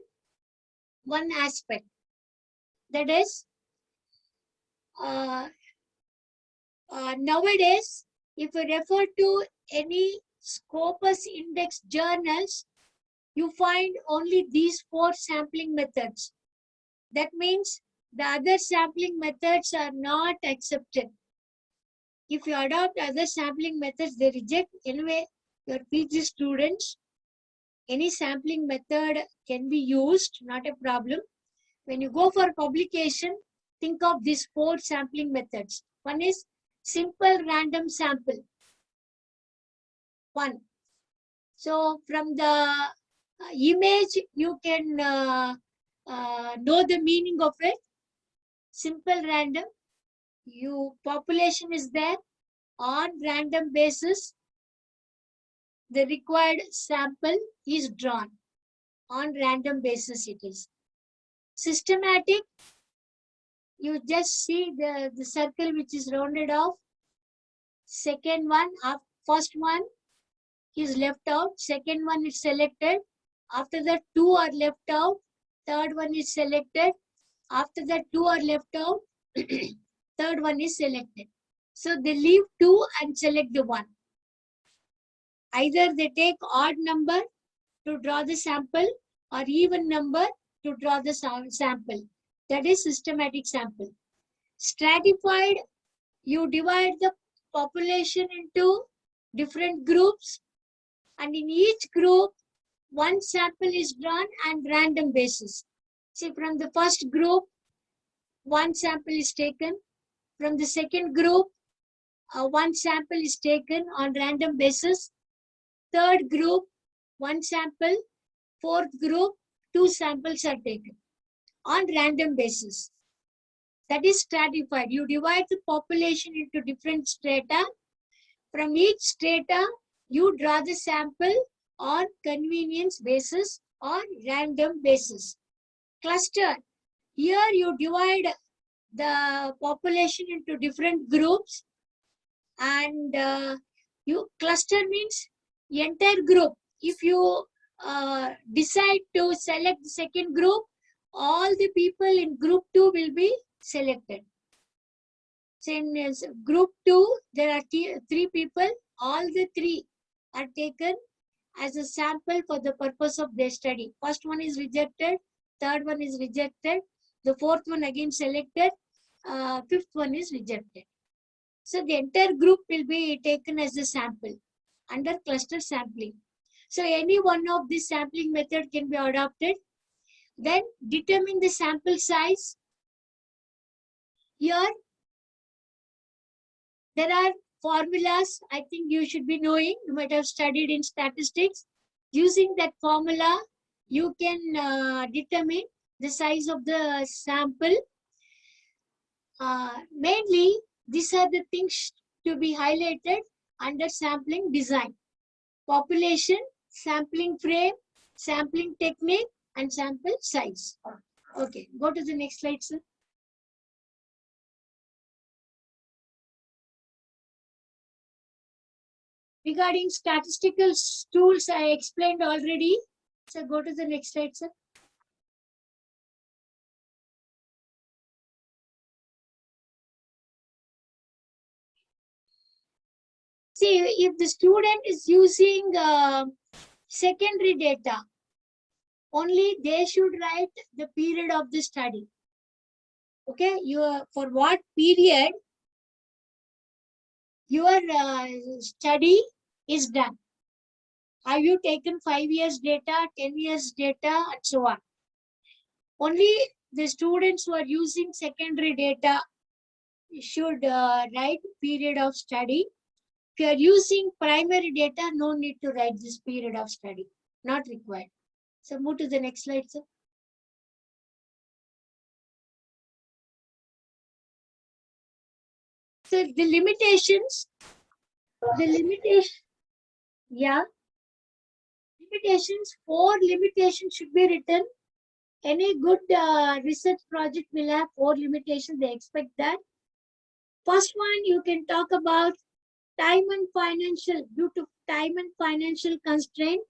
one aspect, that is, nowadays, if you refer to any Scopus index journals, you find only these 4 sampling methods. That means the other sampling methods are not accepted. If you adopt other sampling methods, they reject. Anyway, your PG students, any sampling method can be used, not a problem. When you go for publication, think of these 4 sampling methods. One is simple random sample. 1. So from the image, you can know the meaning of it. Simple random. Population is there. On random basis, the required sample is drawn. On random basis it is. Systematic, you just see the circle which is rounded off. Second one, first one is left out. Second one is selected. After that, 2 are left out. Third one is selected. After that, 2 are left out. Third one is selected. So they leave 2 and select the 1. Either they take odd number to draw the sample or even number to draw the sample. That is systematic sample. Stratified, you divide the population into different groups, and in each group, 1 sample is drawn on random basis. See, from the first group, 1 sample is taken. From the second group, 1 sample is taken on random basis. Third group, 1 sample. Fourth group, 2 samples are taken on random basis. That is stratified. You divide the population into different strata. From each strata, you draw the sample on convenience basis or random basis. Cluster. Here you divide the population into different groups, and you cluster means entire group. If you decide to select the second group, all the people in group 2 will be selected. So in group 2, there are 3 people. All the 3 are taken as a sample for the purpose of their study. First one is rejected. Third one is rejected. The fourth one again selected. Fifth one is rejected. So the entire group will be taken as a sample under cluster sampling. So any one of these sampling method can be adopted. Then determine the sample size. Here, there are formulas I think you should be knowing. You might have studied in statistics. Using that formula, you can determine the size of the sample. Mainly, these are the things to be highlighted under sampling design: population, sampling frame, sampling technique, and sample size. Okay, go to the next slide, sir. Regarding statistical tools, I explained already. So go to the next slide, sir. See, if the student is using secondary data, only they should write the period of the study. Okay, for what period your study is done. Have you taken 5 years data, 10 years data, and so on? Only the students who are using secondary data should write period of study. If you are using primary data, no need to write this period of study, not required. So move to the next slide, sir. So the limitations, yeah, limitations, 4 limitations should be written. Any good research project will have 4 limitations. They expect that. First one, you can talk about time and financial. Due to time and financial constraint,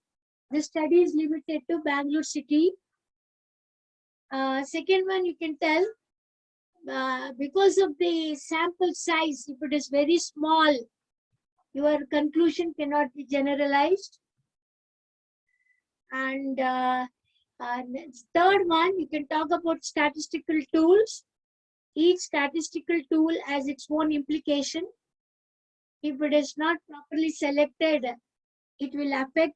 the study is limited to Bangalore city. Second one, you can tell because of the sample size, if it is very small, your conclusion cannot be generalized. And third one, you can talk about statistical tools. Each statistical tool has its own implication. If it is not properly selected, it will affect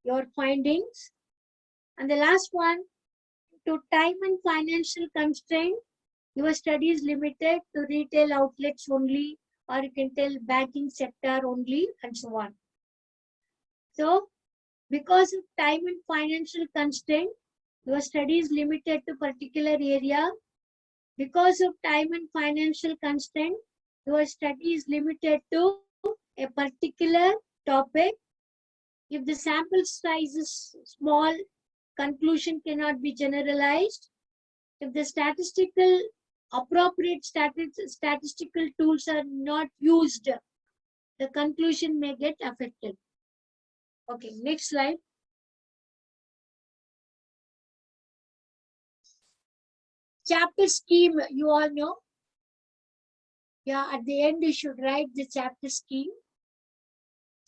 your findings. And the last one, to time and financial constraint, your study is limited to retail outlets only, or you can tell banking sector only, and so on. So, because of time and financial constraint, your study is limited to particular area. Because of time and financial constraint, your study is limited to a particular topic. If the sample size is small, conclusion cannot be generalized. If the appropriate statistical tools are not used, the conclusion may get affected. Okay, next slide. Chapter scheme, you all know. Yeah, at the end you should write the chapter scheme.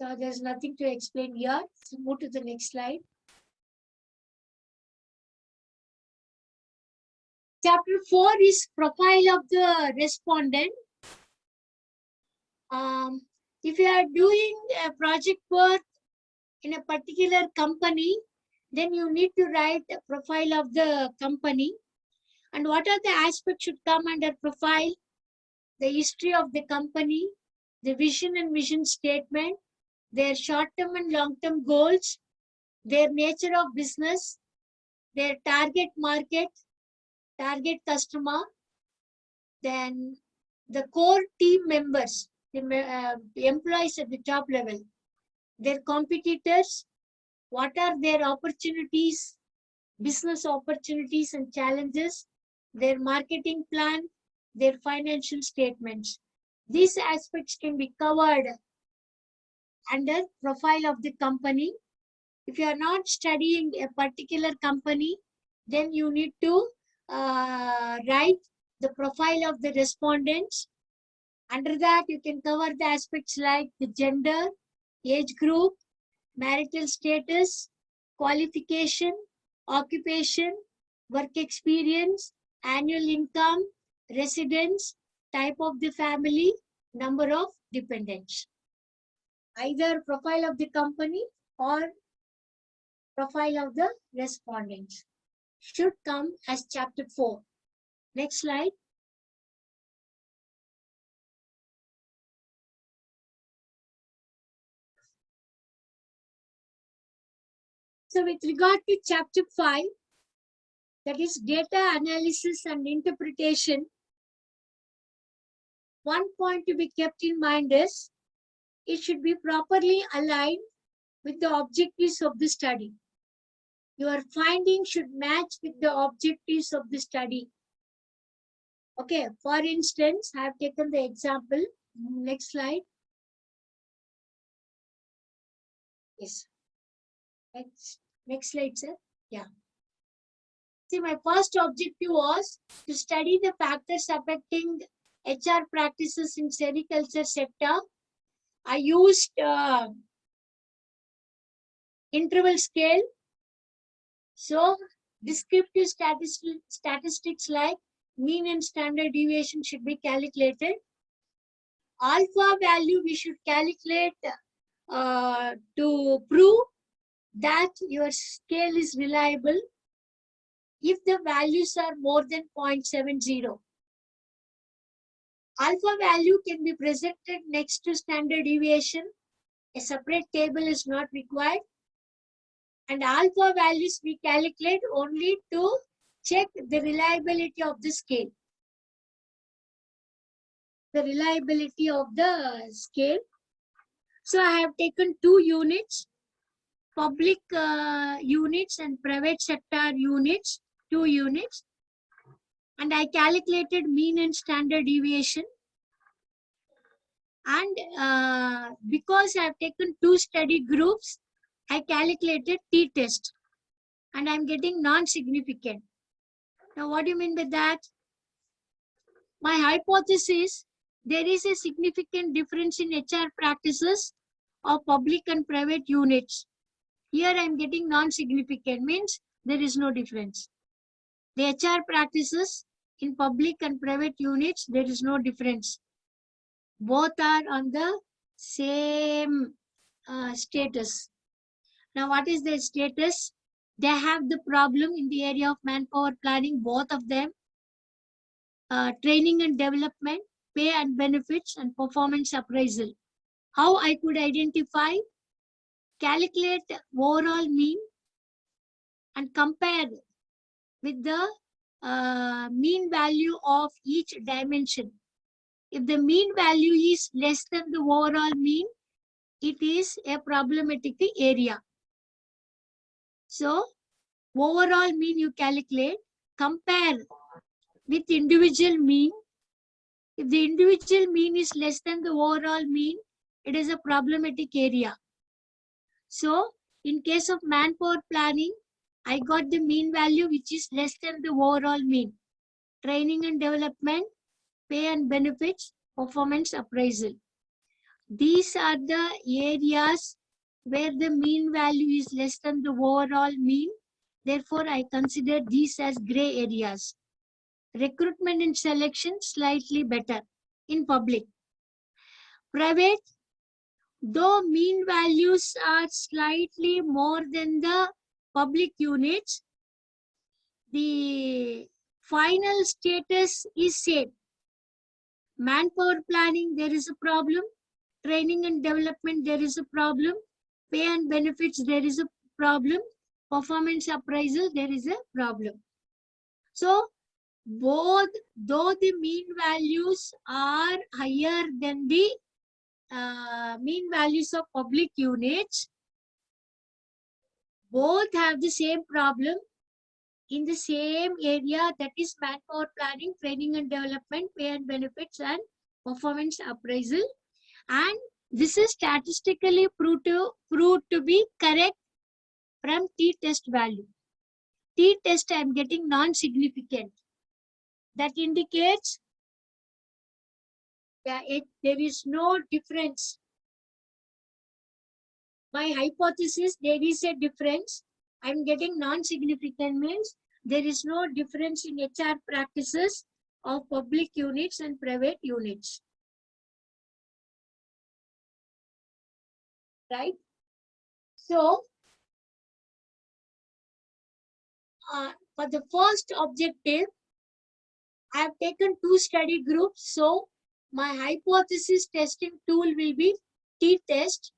So there's nothing to explain here. So move to the next slide. Chapter 4 is profile of the respondent. If you are doing a project work in a particular company, then you need to write a profile of the company. And what are the aspects should come under profile? The history of the company, the vision and mission statement, their short-term and long-term goals, their nature of business, their target market, target customer, then the core team members, the employees at the top level, their competitors, what are their opportunities, business opportunities and challenges, their marketing plan, their financial statements. These aspects can be covered under profile of the company. If you are not studying a particular company, then you need to write the profile of the respondents. Under that, you can cover the aspects like the gender, age group, marital status, qualification, occupation, work experience, annual income, residence, type of the family, number of dependents. Either profile of the company or profile of the respondents should come as chapter 4. Next slide. So with regard to chapter 5, that is data analysis and interpretation, one point to be kept in mind is it should be properly aligned with the objectives of the study. Your findings should match with the objectives of the study. Okay, for instance, I have taken the example. Next slide. Yes. Next slide, sir. Yeah. See, my first objective was to study the factors affecting HR practices in sericulture sector. I used interval scale. So descriptive statistics like mean and standard deviation should be calculated. Alpha value we should calculate to prove that your scale is reliable if the values are more than 0.70. Alpha value can be presented next to standard deviation. A separate table is not required. And alpha values we calculate only to check the reliability of the scale. The reliability of the scale. So I have taken 2 units, public units and private sector units, 2 units. And I calculated mean and standard deviation. And because I have taken 2 study groups, I calculated t-test. And I'm getting non-significant. Now, what do you mean by that? My hypothesis, there is a significant difference in HR practices of public and private units. Here I'm getting non-significant, means there is no difference. The HR practices in public and private units, there is no difference. Both are on the same status. Now, what is their status? They have the problem in the area of manpower planning, both of them. Training and development, pay and benefits, and performance appraisal. How I could identify? Calculate overall mean and compare with the mean value of each dimension. If the mean value is less than the overall mean, it is a problematic area. So, overall mean you calculate, compare with individual mean. If the individual mean is less than the overall mean, it is a problematic area. So, in case of manpower planning, I got the mean value which is less than the overall mean. Training and development, pay and benefits, performance appraisal. These are the areas where the mean value is less than the overall mean. Therefore, I consider these as gray areas. Recruitment and selection slightly better in public. Private, though mean values are slightly more than the public units, the final status is same. Manpower planning, there is a problem. Training and development, there is a problem. Pay and benefits, there is a problem. Performance appraisal, there is a problem. So, both, though the mean values are higher than the mean values of public units, both have the same problem in the same area, that is manpower planning, training and development, pay and benefits, and performance appraisal. And this is statistically proved to be correct from t-test value. T-test I am getting non-significant. That indicates that there is no difference. My hypothesis, there is a difference. I am getting non-significant, means there is no difference in HR practices of public units and private units. Right? So, for the first objective, I have taken 2 study groups. So, my hypothesis testing tool will be t-test.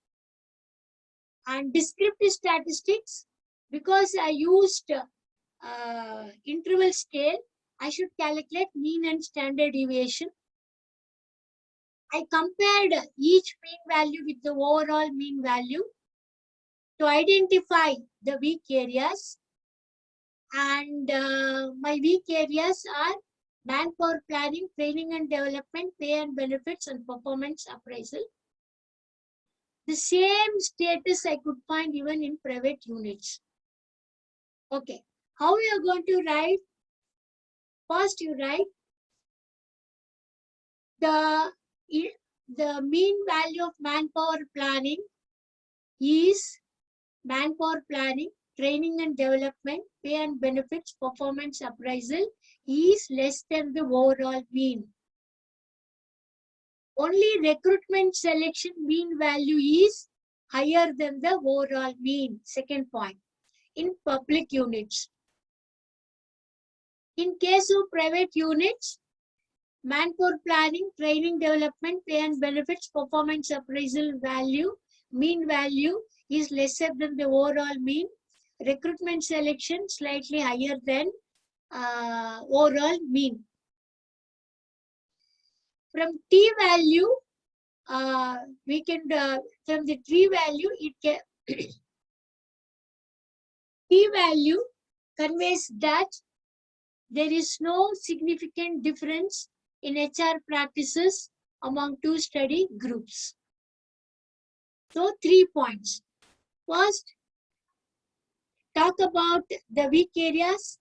And descriptive statistics, because I used interval scale, I should calculate mean and standard deviation. I compared each mean value with the overall mean value to identify the weak areas. And my weak areas are manpower planning, training and development, pay and benefits, and performance appraisal. The same status I could find even in private units. Okay, how we are going to write? First, you write the mean value of manpower planning is manpower planning, training and development, pay and benefits, performance appraisal is less than the overall mean. Only recruitment selection mean value is higher than the overall mean. Second point, in public units. In case of private units, manpower planning, training, development, pay and benefits, performance appraisal value, mean value is lesser than the overall mean. recruitment selection slightly higher than overall mean. From t value, we can from the t value it can t value conveys that there is no significant difference in HR practices among two study groups. So 3 points. First, talk about the weak areas,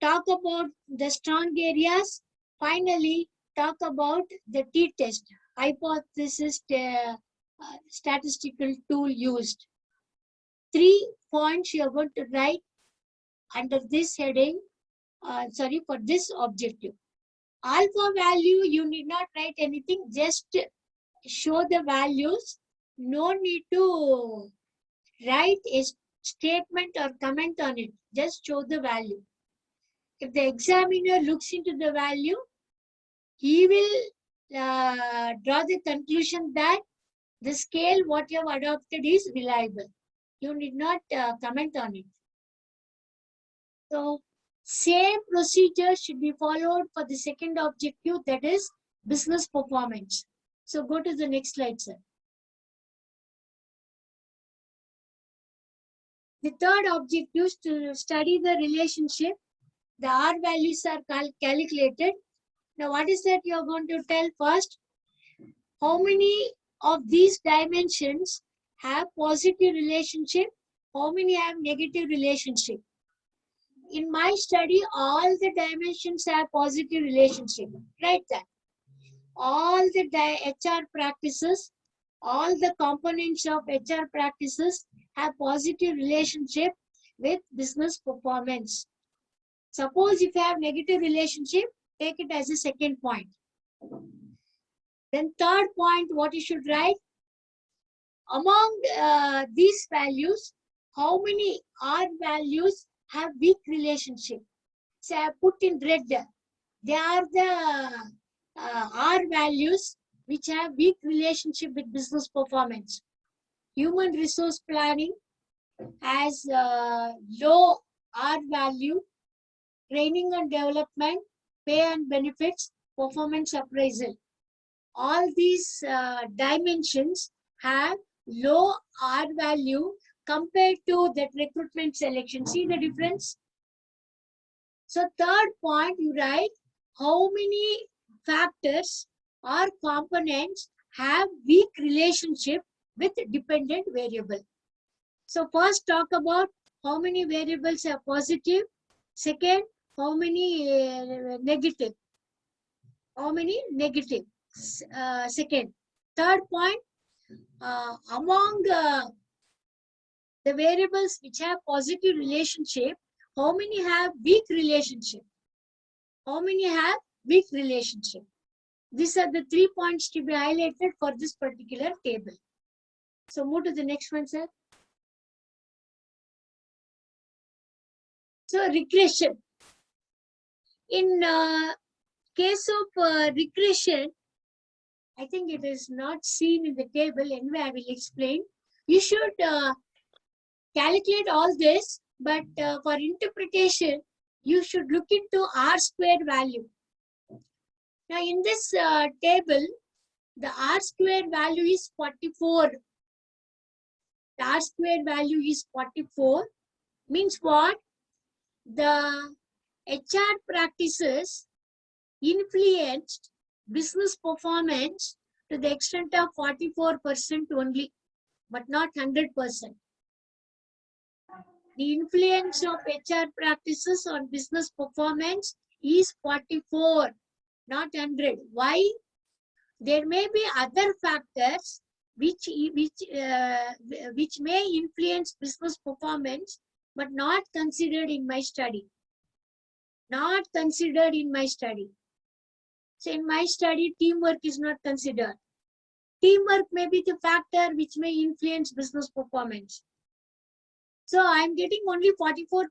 talk about the strong areas, finally talk about the t-test, hypothesis statistical tool used. 3 points you are going to write under this heading, for this objective. Alpha value, you need not write anything, just show the values. No need to write a statement or comment on it, just show the value. If the examiner looks into the value, he will draw the conclusion that the scale what you have adopted is reliable. You need not comment on it. So, same procedure should be followed for the second objective, that is business performance. So, go to the next slide, sir. The third objective is to study the relationship. The R values are calculated. Now, what is that you are going to tell first? How many of these dimensions have positive relationship? How many have negative relationship? In my study, all the dimensions have positive relationship. Write that. All the HR practices, all the components of HR practices have positive relationship with business performance. Suppose if you have negative relationship, take it as a second point. Then third point, what you should write? Among these values, how many R values have weak relationship? So I put in red. They are the R values which have weak relationship with business performance. Human resource planning has low R value. Training and development, pay and benefits, performance appraisal. All these dimensions have low R value compared to that recruitment selection. See the difference? So third point, you write how many factors or components have weak relationship with dependent variable. So first talk about how many variables are positive. Second, how many negative. How many negative. Second. Third point, among the variables which have positive relationship, how many have weak relationship? How many have weak relationship? These are the 3 points to be highlighted for this particular table. So move to the next one, sir. So regression. In case of regression, I think it is not seen in the table. Anyway, I will explain. You should calculate all this, but for interpretation, you should look into R square value. Now, in this table, the R square value is 44. The R square value is 44. Means what? The HR practices influenced business performance to the extent of 44% only, but not 100%. The influence of HR practices on business performance is 44, not 100. Why? There may be other factors which may influence business performance, but not considered in my study. Not considered in my study. So in my study, teamwork is not considered. Teamwork may be the factor which may influence business performance. So I'm getting only 44%.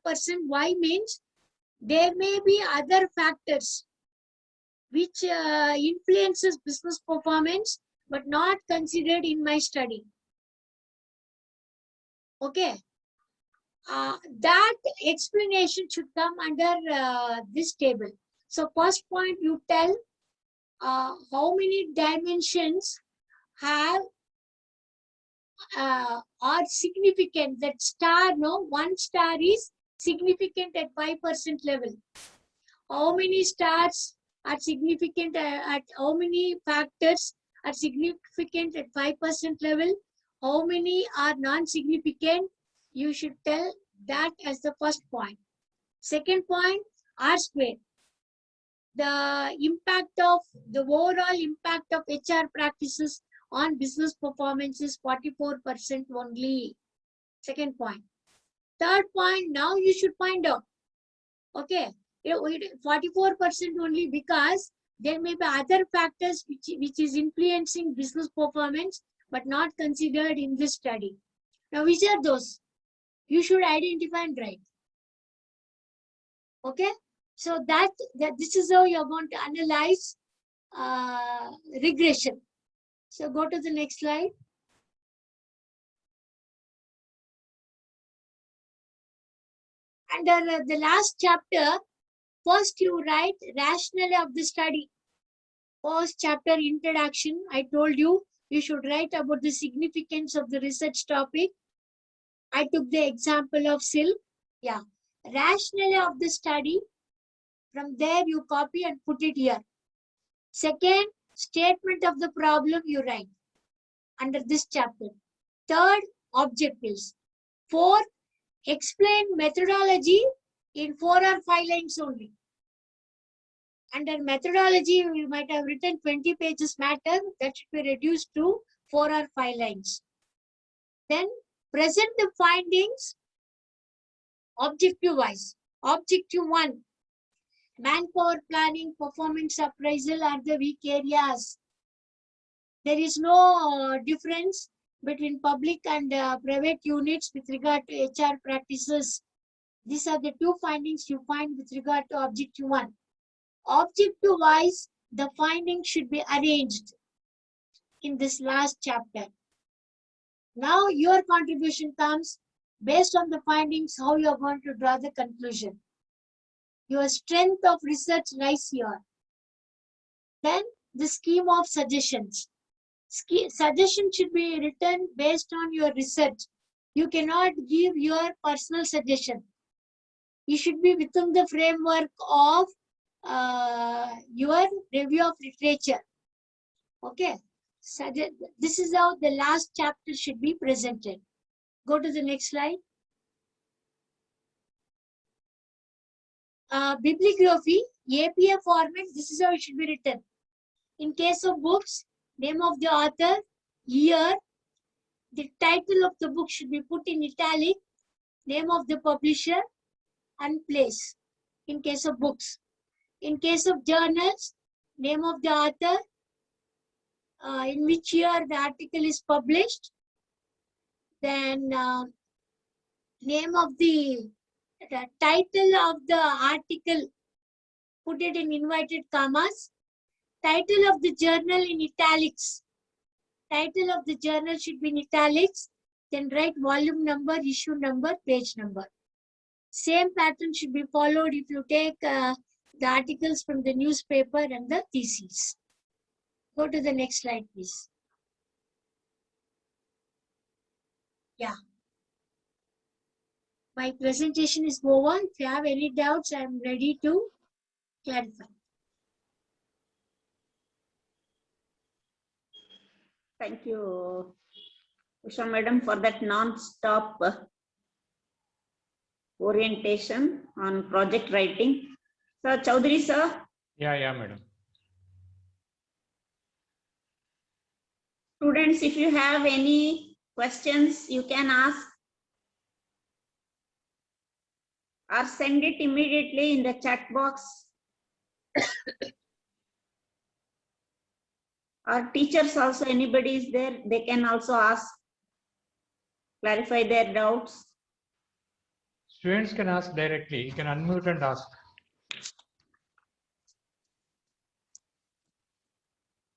Why? Means there may be other factors which influences business performance, but not considered in my study. Okay. that explanation should come under this table. So first point, you tell how many dimensions have are significant. That star, no, one star is significant at 5% level. How many stars are significant at how many factors are significant at 5% level? How many are non-significant? You should tell that as the first point. Second point, R square. The impact of the overall impact of HR practices on business performance is 44% only. Second point. Third point, now you should find out. Okay, 44% only because there may be other factors which is influencing business performance but not considered in this study. Now, which are those? You should identify and write. Okay, so that this is how you're going to analyze regression. So go to the next slide. Under the last chapter, first you write rationale of the study. First chapter introduction, I told you, you should write about the significance of the research topic. I took the example of silk. Yeah, rationale of the study. From there you copy and put it here. Second, statement of the problem you write under this chapter. Third, objectives. Fourth, explain methodology in 4 or 5 lines only. Under methodology, you might have written 20 pages matter, that should be reduced to 4 or 5 lines. Then present the findings objective wise. Objective 1, manpower planning, performance appraisal are the weak areas. There is no difference between public and private units with regard to HR practices. These are the 2 findings you find with regard to objective 1. Objective wise, the findings should be arranged in this last chapter. Now your contribution comes based on the findings, how you are going to draw the conclusion. Your strength of research lies here. Then the scheme of suggestions. Suggestion should be written based on your research. You cannot give your personal suggestion. You should be within the framework of your review of literature. Okay. So this is how the last chapter should be presented. Go to the next slide. Bibliography, Api format, this is how it should be written. In case of books, name of the author, year, the title of the book should be put in italic, name of the publisher, and place. In case of books. In case of journals, name of the author, in which year the article is published, then name of the title of the article, put it in inverted commas, title of the journal in italics. Title of the journal should be in italics, then write volume number, issue number, page number. Same pattern should be followed if you take the articles from the newspaper and the theses. Go to the next slide, please. Yeah. My presentation is over. If you have any doubts, I am ready to clarify. Thank you, Usha Madam, for that non-stop orientation on project writing. Sir, Chaudhary sir. Yeah, madam. Students, if you have any questions, you can ask or send it immediately in the chat box. Our teachers also, anybody is there, they can also ask, clarify their doubts. Students can ask directly. You can unmute and ask.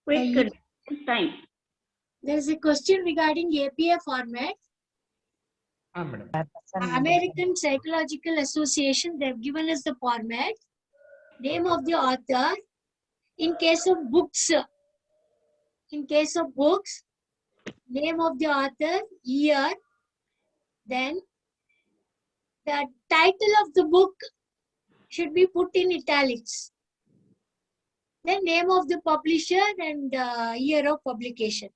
Quick time. There is a question regarding API format. Madam. American Psychological Association, they've given us the format, name of the author. In case of books, name of the author, year, then the title of the book should be put in italics. Then name of the publisher and year of publication.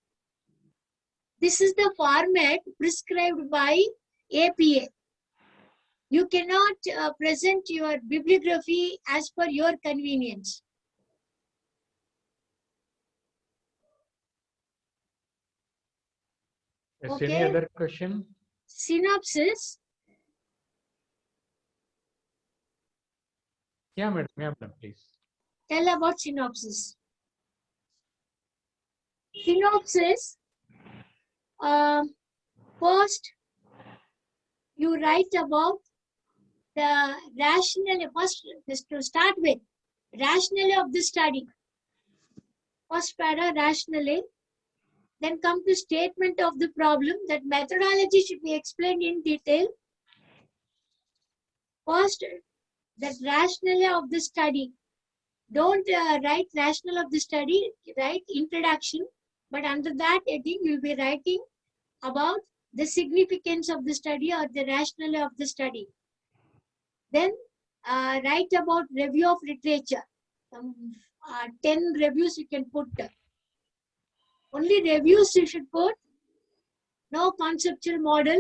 This is the format prescribed by APA. You cannot present your bibliography as per your convenience. Yes, Okay. any other question? Synopsis. Yeah, madam. Yeah, madam, please. Tell about synopsis. Synopsis. First, you write about the rationale. First, just to start with, rationale of the study. First para, rationale. Then come to statement of the problem. That methodology should be explained in detail. First, that rationale of the study. Don't write rationale of the study, write introduction. But under that heading, you'll be writing about the significance of the study or the rationale of the study. Then write about review of literature. 10 reviews you can put. Only reviews you should put. No conceptual model.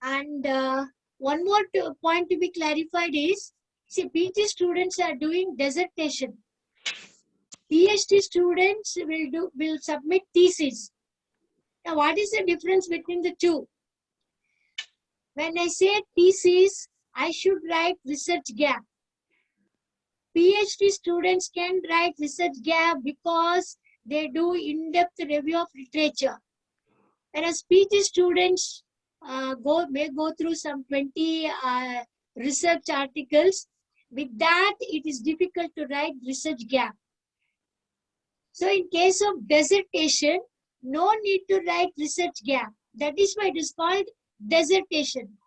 And one more point to be clarified is, see, PG students are doing dissertation. PhD students will submit thesis. Now, what is the difference between the two? When I say thesis, I should write research gap. PhD students can write research gap because they do in-depth review of literature. Whereas PhD students may go through some 20 research articles. With that, it is difficult to write research gap. So in case of dissertation, no need to write research gap. That is why it is called dissertation.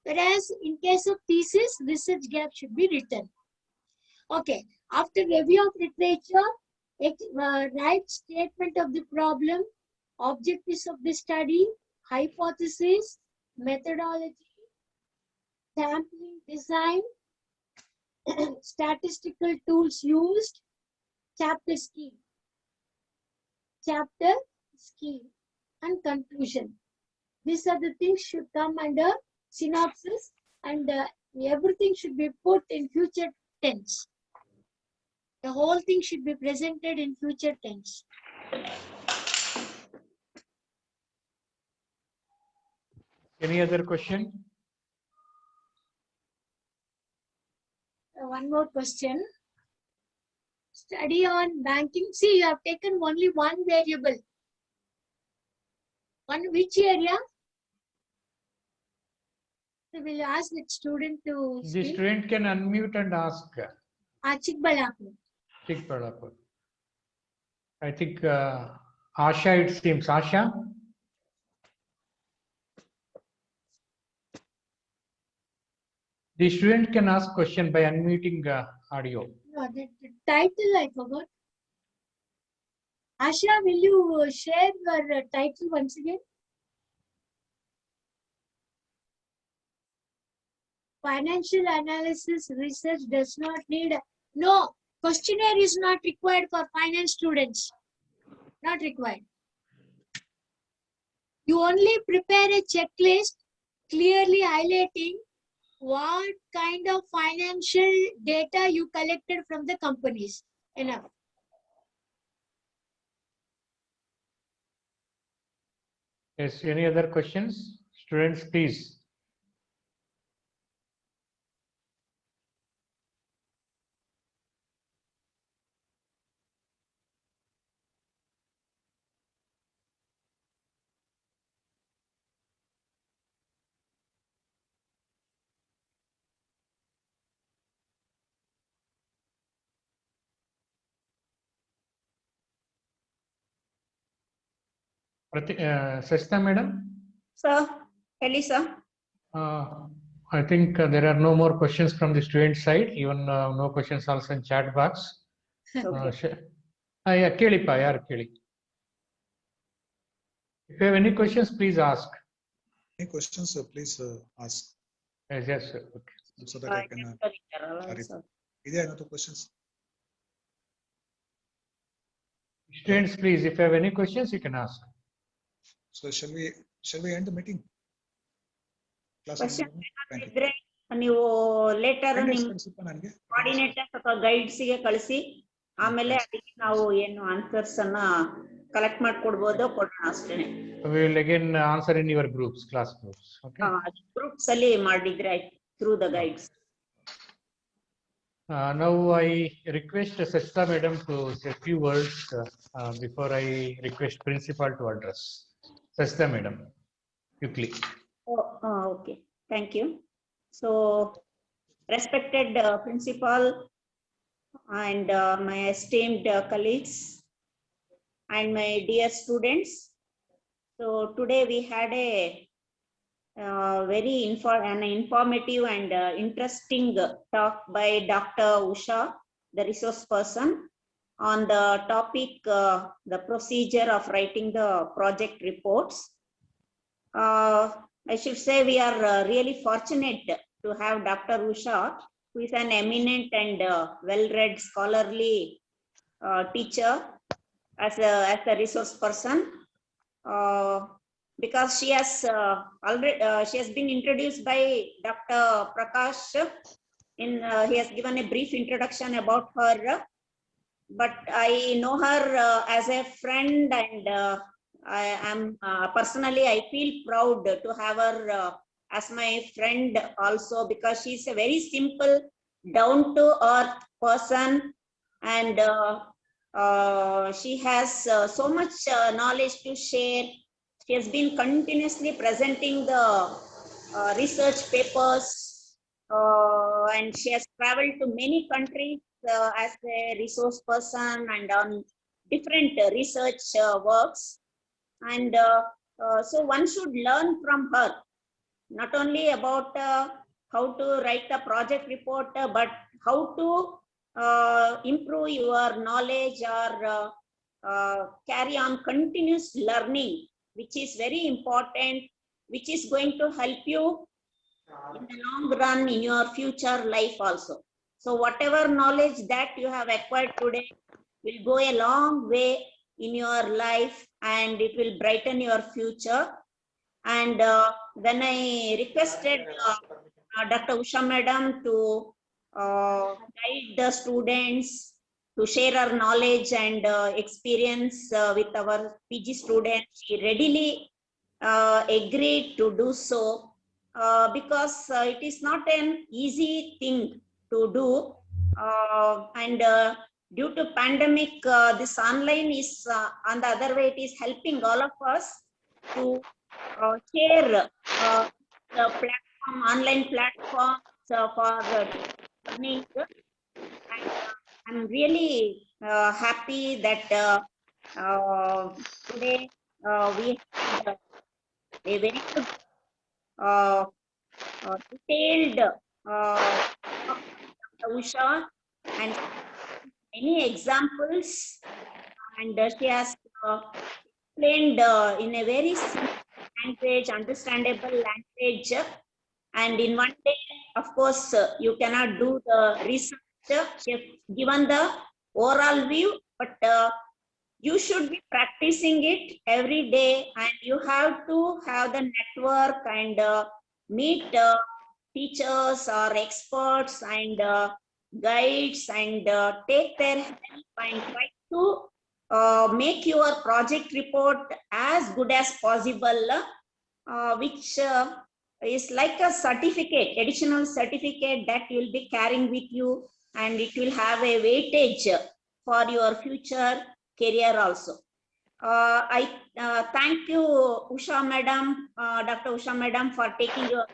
Whereas in case of thesis, research gap should be written. Okay, after review of literature, write statement of the problem, objectives of the study, hypothesis, methodology, sampling design, statistical tools used, chapter scheme, and conclusion. These are the things should come under synopsis, and everything should be put in future tense. The whole thing should be presented in future tense. Any other question? One more question. Study on banking. See, you have taken only one variable. Which area? We will ask the student to The speak. student can unmute and ask. Chikbalapur. Chikbalapur. I think Asha, it seems. Asha? The student can ask question by unmuting audio. No, the title I forgot. Asha, will you share your title once again? Financial analysis research does not need. No, questionnaire is not required for finance students. Not required. You only prepare a checklist clearly highlighting what kind of financial data you collected from the companies. Enough. Yes, any other questions? Students, please. Sashita madam? Sir, Elisa. I think there are no more questions from the student side, even no questions also in chat box. Okay. Yeah, Kelipa, yaar Keli. If you have any questions, please ask. Any questions, please ask Yes, sir. Okay. so that I can clarify. Is there any other questions? Students, please, if you have any questions, you can ask. So shall we end the meeting? Class Question thank you. ಇದ್ರೆ ನೀವು litre Attendance ನಿಮ್ ಕಳ್ಸಪ್ಪ ನನಗೆ. Coordinator ಅಥವಾ guides ಗೆ ಕಳಿಸಿ ಆಮೇಲೆ ಅದಕ್ಕೆ ನಾವು ಏನು ಆನ್ಸರ್ಸ್ ಅನ್ನ ಕಲೆಕ್ಟ್ ಮಾಡ್ಕೊಡ್ಬೋದು ಕೊಡೋಣ ಅಷ್ಟೇ. We will again answer in your groups, class groups. Okay. Groups ಅಲ್ಲಿ ಮಾಡಿದ್ರೆ through the guides. Now I request Sachita madam to say a few words before I request principal to address. Sachita madam, quickly. Okay, thank you. So, respected principal and my esteemed colleagues and my dear students. So today we had a very informative and interesting talk by Dr. Usha, the resource person, on the topic, the procedure of writing the project reports. I should say we are really fortunate to have Dr. Usha, who is an eminent and well-read scholarly teacher as a resource person. Because she has already she has been introduced by Dr. Prakash. He has given a brief introduction about her, but I know her as a friend, and I am personally I feel proud to have her as my friend also, because she is a very simple, down to earth person, and she has so much knowledge to share. She has been continuously presenting the research papers, and she has traveled to many countries as a resource person and on different research works. And so one should learn from her, not only about how to write a project report, but how to improve your knowledge or carry on continuous learning, which is very important, which is going to help you in the long run in your future life also. So whatever knowledge that you have acquired today will go a long way in your life, and it will brighten your future. And when I requested Dr. Usha madam to guide the students to share our knowledge and experience with our PG students, she readily agreed to do so, because it is not an easy thing to do, and due to pandemic, this online is on the other way, it is helping all of us to share the platform, online platforms for learning. And I'm really happy that today we had a very good detailed Dr. Usha, and many examples, and she has explained in a very simple language, understandable language, and in one day, of course, you cannot do the research. She has given the overall view, but you should be practicing it every day, and you have to have the network and meet teachers or experts and guides, and take their help and try to make your project report as good as possible, which is like a certificate, additional certificate that you will be carrying with you, and it will have a weightage for your future career also. I thank you, Usha madam, Dr. Usha madam, for taking your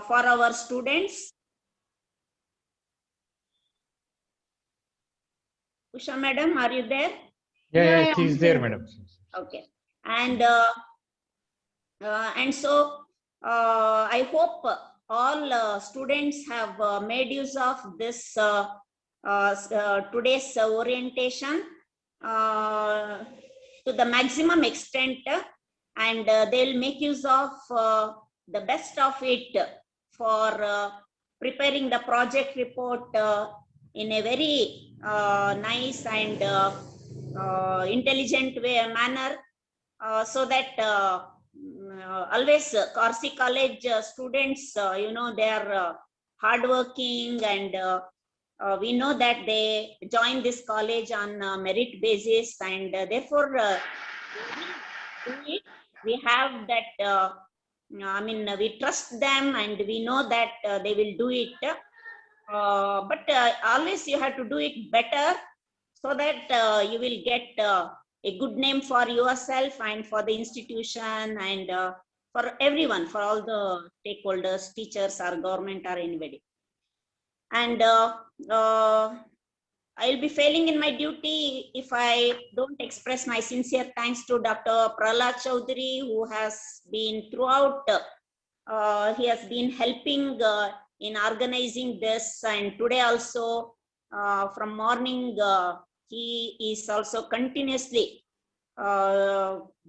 for our students. Usha madam, are you there? Yeah, she is there, madam. Okay. And And so I hope all students have made use of this today's orientation to the maximum extent, and they'll make use of the best of it for preparing the project report in a very nice and intelligent manner, so that always Corsi College students, they are hardworking, and we know that they join this college on merit basis, and therefore we have that, we trust them, and we know that they will do it. But always you have to do it better, so that you will get a good name for yourself and for the institution, and for everyone, for all the stakeholders, teachers or government or anybody. And I'll be failing in my duty if I don't express my sincere thanks to Dr. Prahlad Chaudhary, who has been throughout, he has been helping in organizing this, and today also from morning he is also continuously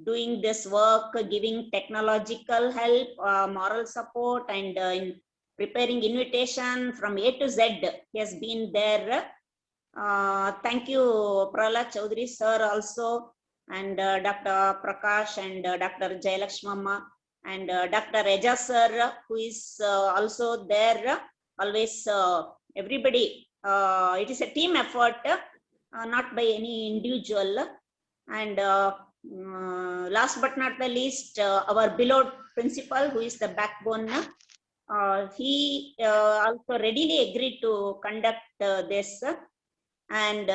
doing this work, giving technological help, moral support, and in preparing invitation from A to Z. He has been there. Thank you, Prahlad Chaudhary sir also, and Dr. Prakash, and Dr. Jayalakshmamma, and Dr. Reja sir, who is also there. Always everybody, it is a team effort, not by any individual. And last but not the least, our beloved principal, who is the backbone, he also readily agreed to conduct this. And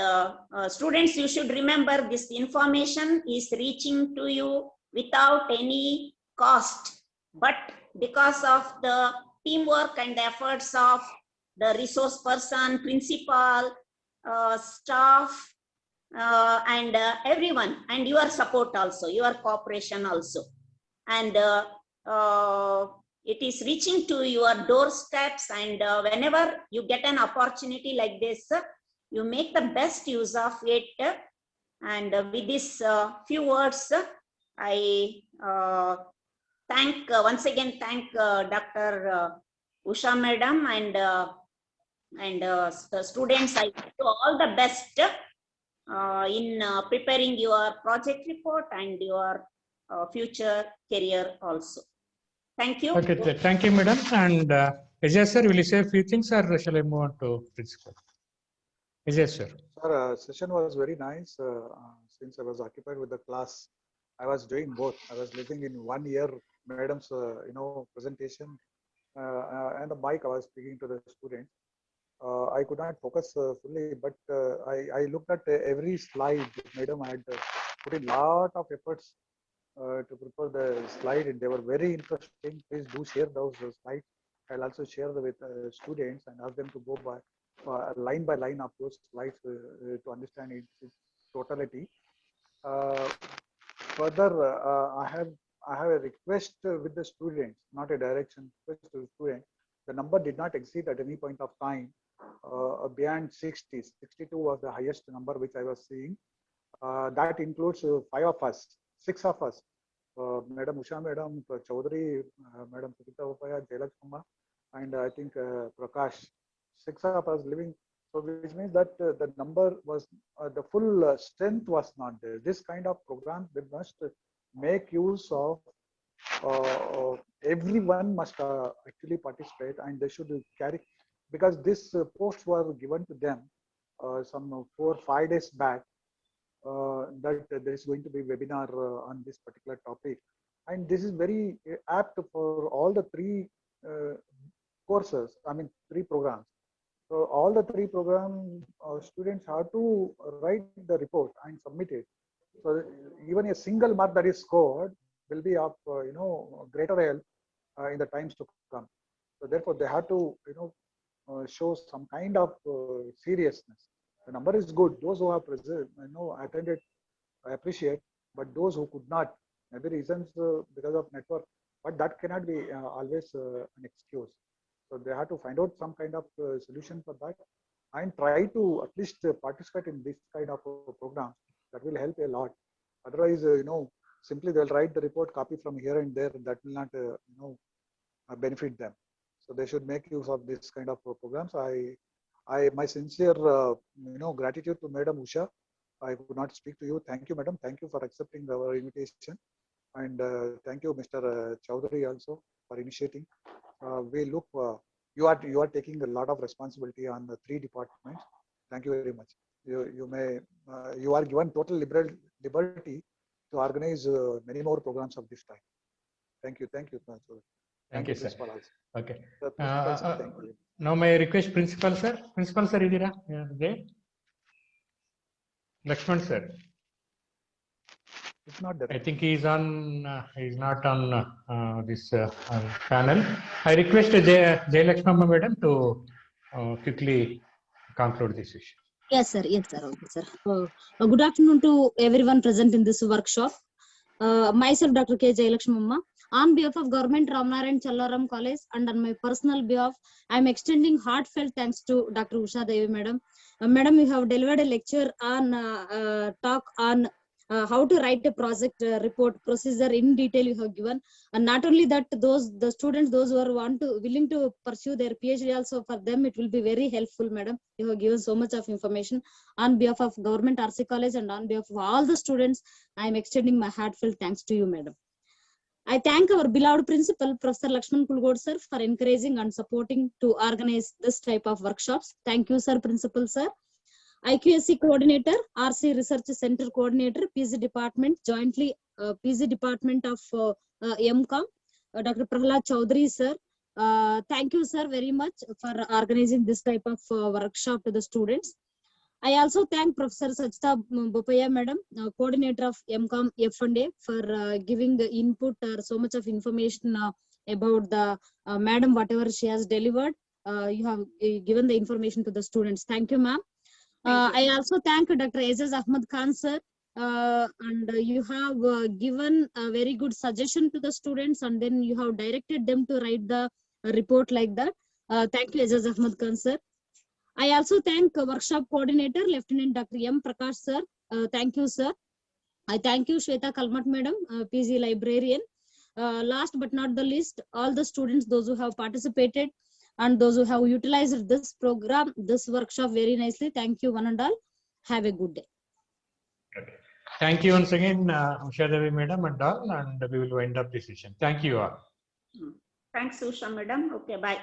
students, you should remember, this information is reaching to you without any cost, but because of the teamwork and the efforts of the resource person, principal, staff, and everyone, and your support also, your cooperation also. And it is reaching to your doorsteps, and whenever you get an opportunity like this, you make the best use of it. And with this few words, I thank once again Dr. Usha madam, and students. I wish you all the best in preparing your project report and your future career also. Thank you. Okay, thank you, madam. And Ajay sir, will you say a few things, or shall I move on to principal? Yes, sir. Sir, session was very nice. Since I was occupied with the class, I was doing both. I was listening in 1 year madam's presentation, and the mic I was speaking to the students. I could not focus fully, but I looked at every slide. Madam had put in lot of efforts to prepare the slide, and they were very interesting. Please do share those slides. I'll also share with students and ask them to go by line by line of those slides to understand its totality. Further, I have a request with the students, not a direction, request to the students. The number did not exceed at any point of time beyond 60. 62 was the highest number which I was seeing. That includes 5 of us, 6 of us. Madam Usha Madam, Chaudhary, Madam Sukita Upaya, Jayalakshmamma, and I think Prakash. 6 of us living. So which means that the number was, the full strength was not there. This kind of program, they must make use of, everyone must actually participate, and they should carry, because this posts were given to them some 4 or 5 days back, that there is going to be webinar on this particular topic. And this is very apt for all the 3 courses, 3 programs. So all the 3 program students have to write the report and submit it. So even a single mark that is scored will be of greater help in the times to come. So therefore they have to show some kind of seriousness. The number is good. Those who have attended, I appreciate. But those who could not, maybe reasons because of network, but that cannot be always an excuse. So they have to find out some kind of solution for that and try to at least participate in this kind of program. That will help a lot. Otherwise, simply they'll write the report, copy from here and there, and that will not, benefit them. So they should make use of this kind of programs. My sincere, gratitude to Madam Usha. I could not speak to you. Thank you, Madam. Thank you for accepting our invitation, and thank you, Mr. Chowdhury, also for initiating. We look. You are taking a lot of responsibility on the 3 departments. Thank you very much. You are given total liberty to organize many more programs of this type. Thank you. Thank you. Thank you, sir. Okay. Thank you. Now may I request Principal sir. Principal sir, idira there? Lakshman sir. It's not that. I think he is on. He is not on this panel. I request Jay Lakshmama madam to quickly conclude this issue. Yes, sir. Yes, sir. Okay, sir. Good afternoon to everyone present in this workshop. Myself, Dr. K. Jayalakshmamma, on behalf of Government Ramnaran Challaram College and on my personal behalf, I am extending heartfelt thanks to Dr. Usha Devi, madam. Madam, you have delivered a lecture on talk on how to write a project report procedure in detail. You have given, and not only that, the students those who are willing to pursue their PhD also, for them it will be very helpful, madam. You have given so much of information on behalf of Government RC College and on behalf of all the students. I am extending my heartfelt thanks to you, madam. I thank our beloved principal, Professor Lakshman Kulgod sir, for encouraging and supporting to organize this type of workshops. Thank you, sir, principal sir. IQSC coordinator, RC Research Center coordinator, PG department, jointly PG department of MCOM, Dr. Prahlad Chowdhury sir. Thank you, sir, very much for organizing this type of workshop to the students. I also thank Professor Sachita Bopaya madam, coordinator of MCOM F&A, for giving the input or so much of information about the madam, whatever she has delivered. You have given the information to the students. Thank you, ma'am. I also thank Dr. Aziz Ahmad Khan sir, and you have given a very good suggestion to the students, and then you have directed them to write the report like that. Thank you, Aziz Ahmad Khan sir. I also thank workshop coordinator, Lieutenant Dr. M. Prakash sir. Thank you, sir. I thank you, Shweta Kalmat madam, PG librarian. Last but not the least, all the students, those who have participated and those who have utilized this program, this workshop very nicely. Thank you, one and all. Have a good day. Okay. Thank you once again, Usha Devi madam and all, and we will wind up this session. Thank you all. Thanks, Usha madam. Okay, bye.